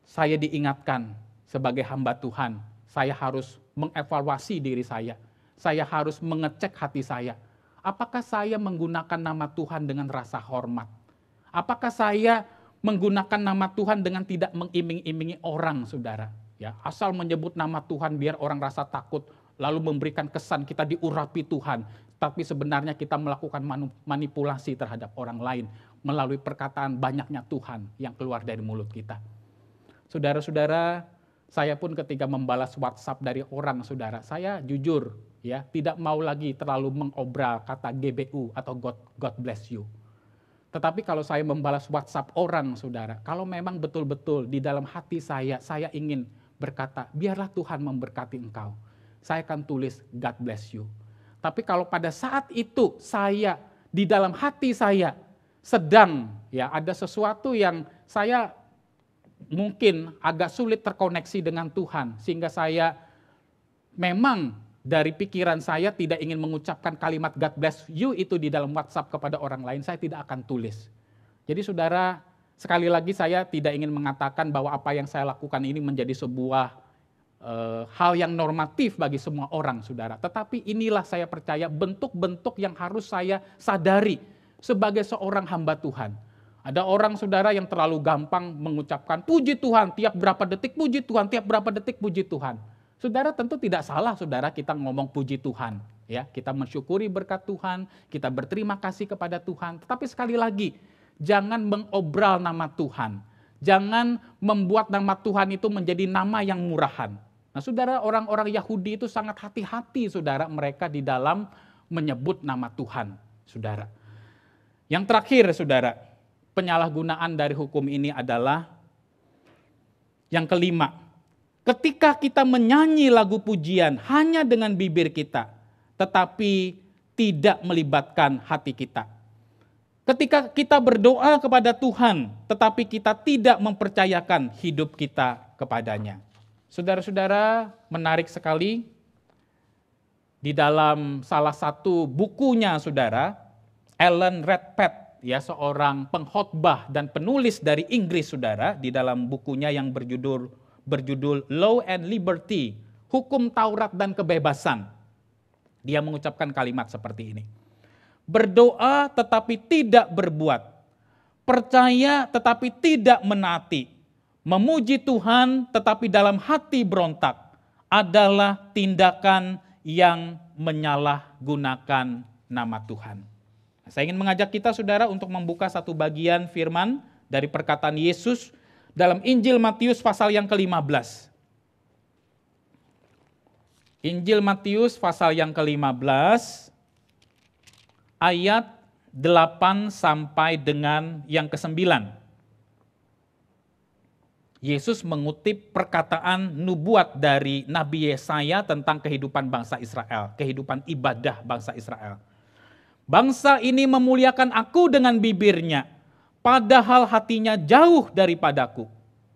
Saya diingatkan sebagai hamba Tuhan, saya harus mengevaluasi diri saya. Saya harus mengecek hati saya. Apakah saya menggunakan nama Tuhan dengan rasa hormat? Apakah saya menggunakan nama Tuhan dengan tidak mengiming-imingi orang, saudara? Ya, asal menyebut nama Tuhan biar orang rasa takut, lalu memberikan kesan kita diurapi Tuhan. Tapi sebenarnya kita melakukan manipulasi terhadap orang lain melalui perkataan banyaknya Tuhan yang keluar dari mulut kita. Saudara-saudara, saya pun ketika membalas WhatsApp dari orang, saudara, saya jujur, ya, tidak mau lagi terlalu mengobral kata GBU atau God bless you. Tetapi kalau saya membalas WhatsApp orang, saudara, kalau memang betul-betul di dalam hati saya ingin berkata, biarlah Tuhan memberkati engkau, saya akan tulis God bless you. Tapi kalau pada saat itu saya di dalam hati saya sedang, ya, ada sesuatu yang saya mungkin agak sulit terkoneksi dengan Tuhan, sehingga saya memang dari pikiran saya tidak ingin mengucapkan kalimat God bless you itu di dalam WhatsApp kepada orang lain, saya tidak akan tulis. Jadi saudara, sekali lagi saya tidak ingin mengatakan bahwa apa yang saya lakukan ini menjadi sebuah hal yang normatif bagi semua orang, saudara. Tetapi inilah saya percaya bentuk-bentuk yang harus saya sadari sebagai seorang hamba Tuhan. Ada orang, saudara, yang terlalu gampang mengucapkan puji Tuhan, tiap berapa detik puji Tuhan, tiap berapa detik puji Tuhan. Saudara, tentu tidak salah, saudara, kita ngomong puji Tuhan. Ya, kita mensyukuri berkat Tuhan, kita berterima kasih kepada Tuhan. Tetapi sekali lagi, jangan mengobral nama Tuhan. Jangan membuat nama Tuhan itu menjadi nama yang murahan. Nah, saudara, orang-orang Yahudi itu sangat hati-hati, saudara, mereka di dalam menyebut nama Tuhan, saudara. Yang terakhir, saudara, penyalahgunaan dari hukum ini adalah yang kelima. Ketika kita menyanyi lagu pujian hanya dengan bibir kita, tetapi tidak melibatkan hati kita. Ketika kita berdoa kepada Tuhan, tetapi kita tidak mempercayakan hidup kita kepadanya. Saudara-saudara, menarik sekali, di dalam salah satu bukunya, saudara, Ellen Redpath, ya, seorang pengkhotbah dan penulis dari Inggris, saudara, di dalam bukunya yang berjudul Law and Liberty, Hukum Taurat dan Kebebasan. Dia mengucapkan kalimat seperti ini. Berdoa tetapi tidak berbuat, percaya tetapi tidak menaati, memuji Tuhan tetapi dalam hati berontak adalah tindakan yang menyalahgunakan nama Tuhan. Saya ingin mengajak kita, saudara, untuk membuka satu bagian firman dari perkataan Yesus dalam Injil Matius pasal yang ke-15. Injil Matius pasal yang ke-15 ayat 8 sampai dengan yang ke-9. Yesus mengutip perkataan nubuat dari Nabi Yesaya tentang kehidupan bangsa Israel, kehidupan ibadah bangsa Israel. Bangsa ini memuliakan aku dengan bibirnya, padahal hatinya jauh daripadaku.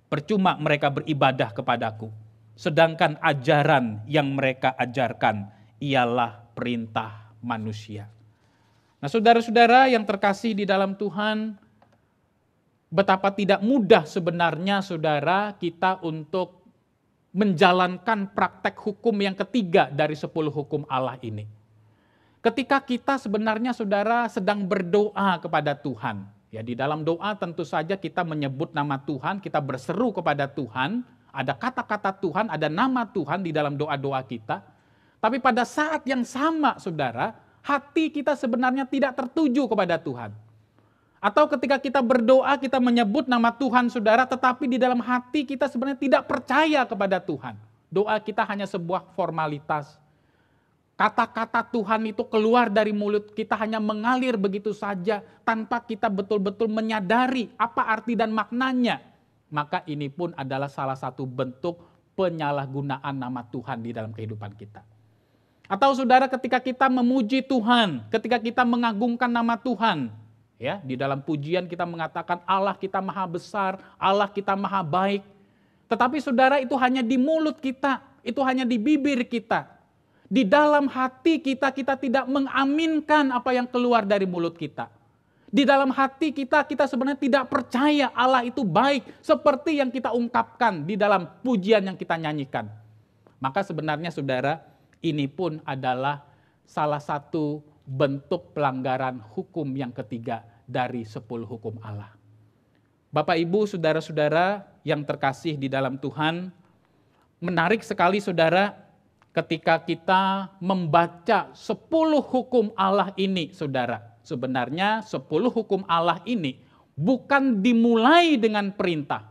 Percuma mereka beribadah kepadaku, sedangkan ajaran yang mereka ajarkan ialah perintah manusia. Nah, saudara-saudara yang terkasih di dalam Tuhan, betapa tidak mudah sebenarnya saudara kita untuk menjalankan praktek hukum yang ketiga dari 10 hukum Allah ini. Ketika kita sebenarnya saudara sedang berdoa kepada Tuhan, ya di dalam doa tentu saja kita menyebut nama Tuhan, kita berseru kepada Tuhan, ada kata-kata Tuhan, ada nama Tuhan di dalam doa-doa kita. Tapi pada saat yang sama saudara, hati kita sebenarnya tidak tertuju kepada Tuhan. Atau ketika kita berdoa, kita menyebut nama Tuhan saudara, tetapi di dalam hati kita sebenarnya tidak percaya kepada Tuhan. Doa kita hanya sebuah formalitas. Kata-kata Tuhan itu keluar dari mulut kita hanya mengalir begitu saja, tanpa kita betul-betul menyadari apa arti dan maknanya. Maka ini pun adalah salah satu bentuk penyalahgunaan nama Tuhan di dalam kehidupan kita. Atau saudara ketika kita memuji Tuhan, ketika kita mengagungkan nama Tuhan, ya, di dalam pujian kita mengatakan Allah kita maha besar, Allah kita maha baik. Tetapi saudara itu hanya di mulut kita, itu hanya di bibir kita. Di dalam hati kita, kita tidak mengaminkan apa yang keluar dari mulut kita. Di dalam hati kita, kita sebenarnya tidak percaya Allah itu baik seperti yang kita ungkapkan di dalam pujian yang kita nyanyikan. Maka sebenarnya saudara, ini pun adalah salah satu bentuk pelanggaran hukum yang ketiga dari 10 hukum Allah. Bapak, Ibu, saudara-saudara yang terkasih di dalam Tuhan, menarik sekali saudara ketika kita membaca 10 hukum Allah ini saudara. Sebenarnya 10 hukum Allah ini bukan dimulai dengan perintah,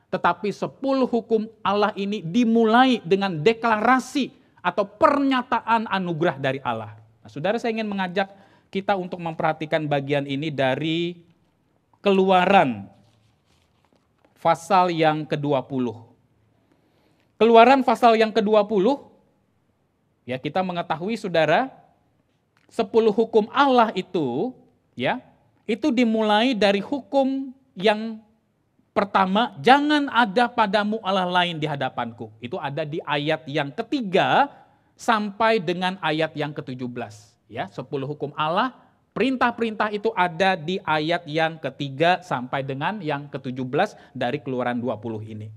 tetapi 10 hukum Allah ini dimulai dengan deklarasi atau pernyataan anugerah dari Allah. Nah, saudara, saya ingin mengajak kita untuk memperhatikan bagian ini dari Keluaran pasal yang ke-20. Keluaran pasal yang ke-20, ya kita mengetahui saudara, 10 hukum Allah itu, ya, itu dimulai dari hukum yang pertama, jangan ada padamu Allah lain di hadapanku. Itu ada di ayat yang ketiga sampai dengan ayat yang ke-17. Ya, 10 hukum Allah, perintah-perintah itu ada di ayat yang ketiga sampai dengan yang ke-17 dari Keluaran 20 ini.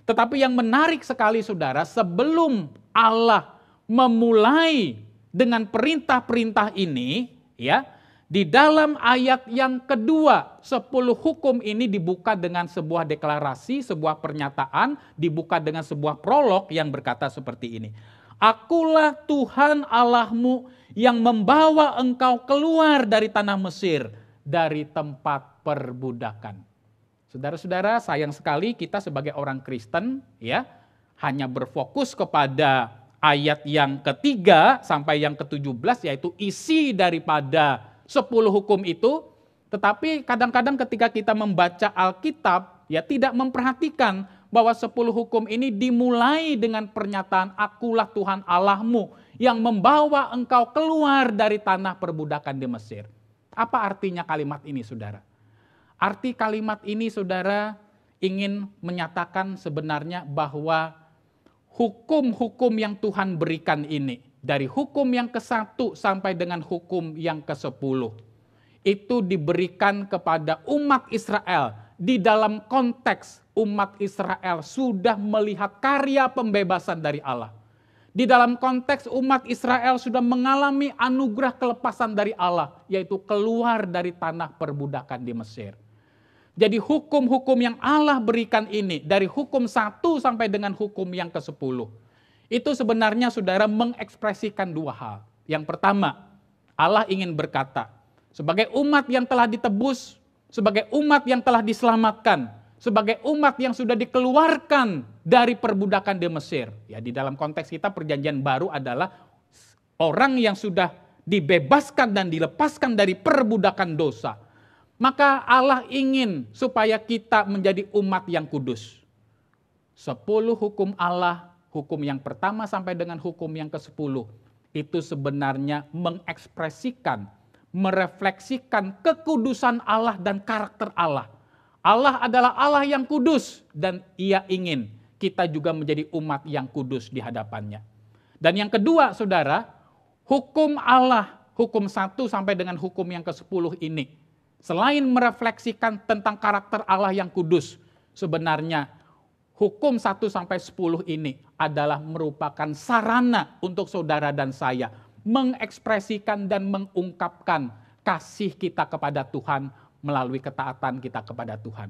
Tetapi yang menarik sekali saudara, sebelum Allah memulai dengan perintah-perintah ini, ya, di dalam ayat yang kedua, 10 hukum ini dibuka dengan sebuah deklarasi, sebuah pernyataan, dibuka dengan sebuah prolog yang berkata seperti ini. Akulah Tuhan Allahmu yang membawa engkau keluar dari tanah Mesir, dari tempat perbudakan. Saudara-saudara, sayang sekali kita sebagai orang Kristen, ya, hanya berfokus kepada ayat yang ketiga sampai yang ke-17, yaitu isi daripada 10 hukum itu, tetapi kadang-kadang ketika kita membaca Alkitab, ya tidak memperhatikan bahwa 10 hukum ini dimulai dengan pernyataan akulah Tuhan Allahmu yang membawa engkau keluar dari tanah perbudakan di Mesir. Apa artinya kalimat ini saudara? Arti kalimat ini saudara ingin menyatakan sebenarnya bahwa hukum-hukum yang Tuhan berikan ini, dari hukum yang ke-1 sampai dengan hukum yang ke-10, itu diberikan kepada umat Israel di dalam konteks umat Israel sudah melihat karya pembebasan dari Allah. Di dalam konteks umat Israel sudah mengalami anugerah kelepasan dari Allah, yaitu keluar dari tanah perbudakan di Mesir. Jadi hukum-hukum yang Allah berikan ini, dari hukum 1 sampai dengan hukum yang ke-10, itu sebenarnya saudara mengekspresikan dua hal. Yang pertama, Allah ingin berkata, sebagai umat yang telah ditebus, sebagai umat yang telah diselamatkan, sebagai umat yang sudah dikeluarkan dari perbudakan di Mesir. Ya, di dalam konteks kita perjanjian baru adalah orang yang sudah dibebaskan dan dilepaskan dari perbudakan dosa. Maka Allah ingin supaya kita menjadi umat yang kudus. 10 hukum Allah, hukum yang pertama sampai dengan hukum yang ke-10, itu sebenarnya mengekspresikan, merefleksikan kekudusan Allah dan karakter Allah. Allah adalah Allah yang kudus dan Ia ingin kita juga menjadi umat yang kudus di hadapannya. Dan yang kedua saudara, hukum Allah hukum 1 sampai dengan hukum yang ke-10 ini, selain merefleksikan tentang karakter Allah yang kudus, sebenarnya hukum 1 sampai 10 ini adalah merupakan sarana untuk saudara dan saya mengekspresikan dan mengungkapkan kasih kita kepada Tuhan melalui ketaatan kita kepada Tuhan.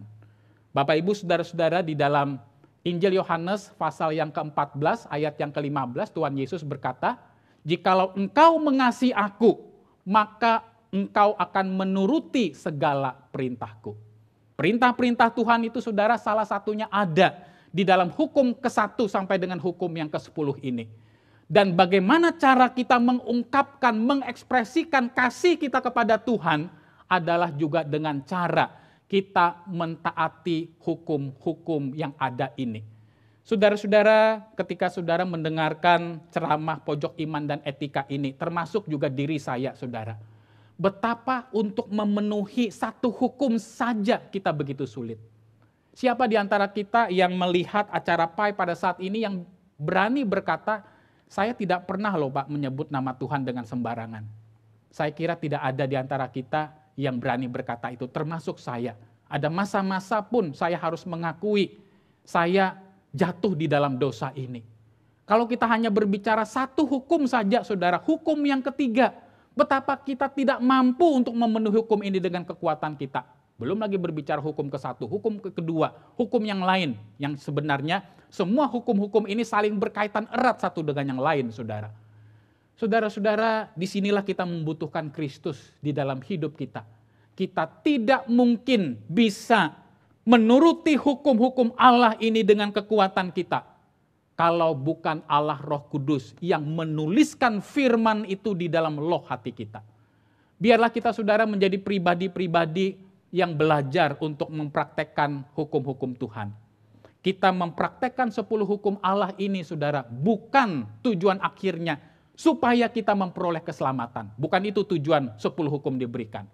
Bapak Ibu saudara-saudara, di dalam Injil Yohanes pasal yang ke-14 ayat yang ke-15 Tuhan Yesus berkata, "Jikalau engkau mengasihi aku, maka engkau akan menuruti segala perintahku." Perintah-perintah Tuhan itu saudara salah satunya ada di dalam hukum ke-1 sampai dengan hukum yang ke-10 ini. Dan bagaimana cara kita mengungkapkan, mengekspresikan kasih kita kepada Tuhan adalah juga dengan cara kita mentaati hukum-hukum yang ada ini. Saudara-saudara, ketika saudara mendengarkan ceramah pojok iman dan etika ini, termasuk juga diri saya, saudara, betapa untuk memenuhi satu hukum saja kita begitu sulit. Siapa di antara kita yang melihat acara PAI pada saat ini yang berani berkata, "Saya tidak pernah loh Pak menyebut nama Tuhan dengan sembarangan." Saya kira tidak ada di antara kita yang berani berkata itu, termasuk saya. Ada masa-masa pun saya harus mengakui saya jatuh di dalam dosa ini. Kalau kita hanya berbicara satu hukum saja, saudara, hukum yang ketiga, betapa kita tidak mampu untuk memenuhi hukum ini dengan kekuatan kita. Belum lagi berbicara hukum ke-1, hukum kedua, hukum yang lain. Yang sebenarnya semua hukum-hukum ini saling berkaitan erat satu dengan yang lain, saudara. Saudara-saudara, disinilah kita membutuhkan Kristus di dalam hidup kita. Kita tidak mungkin bisa menuruti hukum-hukum Allah ini dengan kekuatan kita, kalau bukan Allah Roh Kudus yang menuliskan firman itu di dalam loh hati kita. Biarlah kita saudara menjadi pribadi-pribadi yang belajar untuk mempraktekkan hukum-hukum Tuhan. Kita mempraktekkan 10 hukum Allah ini saudara, bukan tujuan akhirnya supaya kita memperoleh keselamatan. Bukan itu tujuan 10 hukum diberikan.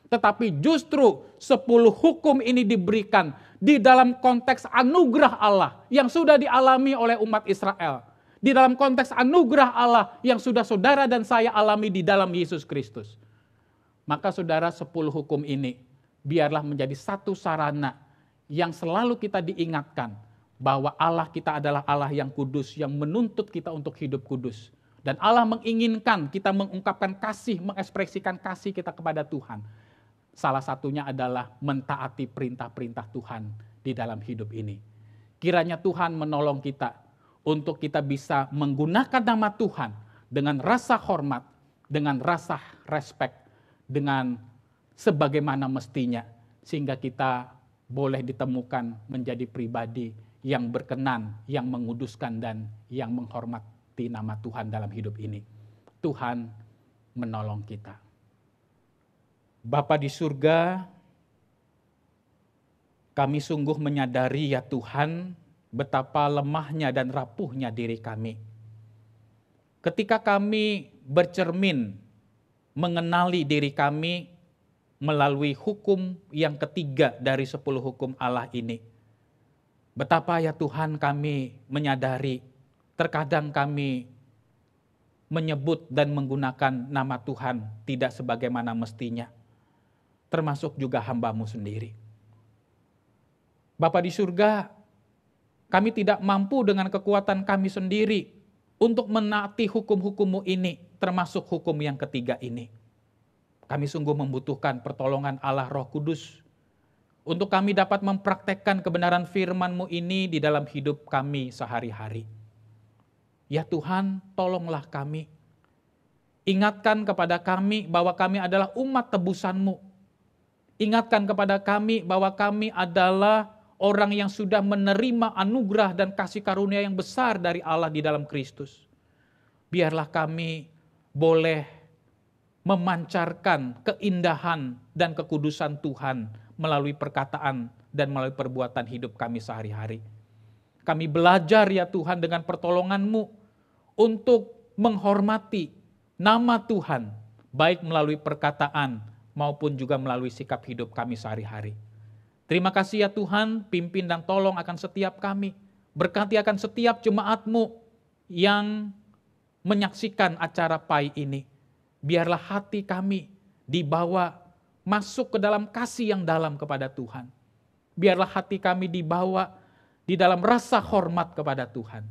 Tetapi justru 10 hukum ini diberikan di dalam konteks anugerah Allah yang sudah dialami oleh umat Israel. Di dalam konteks anugerah Allah yang sudah saudara dan saya alami di dalam Yesus Kristus. Maka saudara 10 hukum ini biarlah menjadi satu sarana yang selalu kita diingatkan bahwa Allah kita adalah Allah yang kudus, yang menuntut kita untuk hidup kudus. Dan Allah menginginkan kita mengungkapkan kasih, mengekspresikan kasih kita kepada Tuhan. Salah satunya adalah mentaati perintah-perintah Tuhan di dalam hidup ini. Kiranya Tuhan menolong kita untuk kita bisa menggunakan nama Tuhan dengan rasa hormat, dengan rasa respek, dengan sebagaimana mestinya. Sehingga kita boleh ditemukan menjadi pribadi yang berkenan, yang menguduskan dan yang menghormati nama Tuhan dalam hidup ini. Tuhan menolong kita. Bapa di surga, kami sungguh menyadari ya Tuhan betapa lemahnya dan rapuhnya diri kami. Ketika kami bercermin mengenali diri kami melalui hukum yang ketiga dari 10 hukum Allah ini. Betapa ya Tuhan kami menyadari terkadang kami menyebut dan menggunakan nama Tuhan tidak sebagaimana mestinya. Termasuk juga hamba-Mu sendiri. Bapa di surga, kami tidak mampu dengan kekuatan kami sendiri untuk menaati hukum-hukum-Mu ini, termasuk hukum yang ketiga ini. Kami sungguh membutuhkan pertolongan Allah Roh Kudus untuk kami dapat mempraktekkan kebenaran firman-Mu ini di dalam hidup kami sehari-hari. Ya Tuhan, tolonglah kami. Ingatkan kepada kami bahwa kami adalah umat tebusan-Mu. Ingatkan kepada kami bahwa kami adalah orang yang sudah menerima anugerah dan kasih karunia yang besar dari Allah di dalam Kristus. Biarlah kami boleh memancarkan keindahan dan kekudusan Tuhan melalui perkataan dan melalui perbuatan hidup kami sehari-hari. Kami belajar ya Tuhan dengan pertolongan-Mu untuk menghormati nama Tuhan, baik melalui perkataan maupun juga melalui sikap hidup kami sehari-hari. Terima kasih ya Tuhan, pimpin dan tolong akan setiap kami. Berkati akan setiap jemaat-Mu yang menyaksikan acara PAI ini. Biarlah hati kami dibawa masuk ke dalam kasih yang dalam kepada Tuhan. Biarlah hati kami dibawa di dalam rasa hormat kepada Tuhan.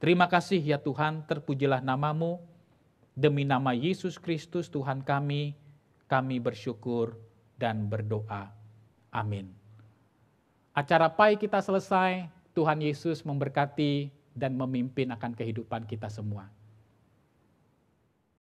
Terima kasih ya Tuhan, terpujilah nama-Mu. Demi nama Yesus Kristus Tuhan kami bersyukur dan berdoa. Amin. Acara Pai kita selesai, Tuhan Yesus memberkati dan memimpin akan kehidupan kita semua.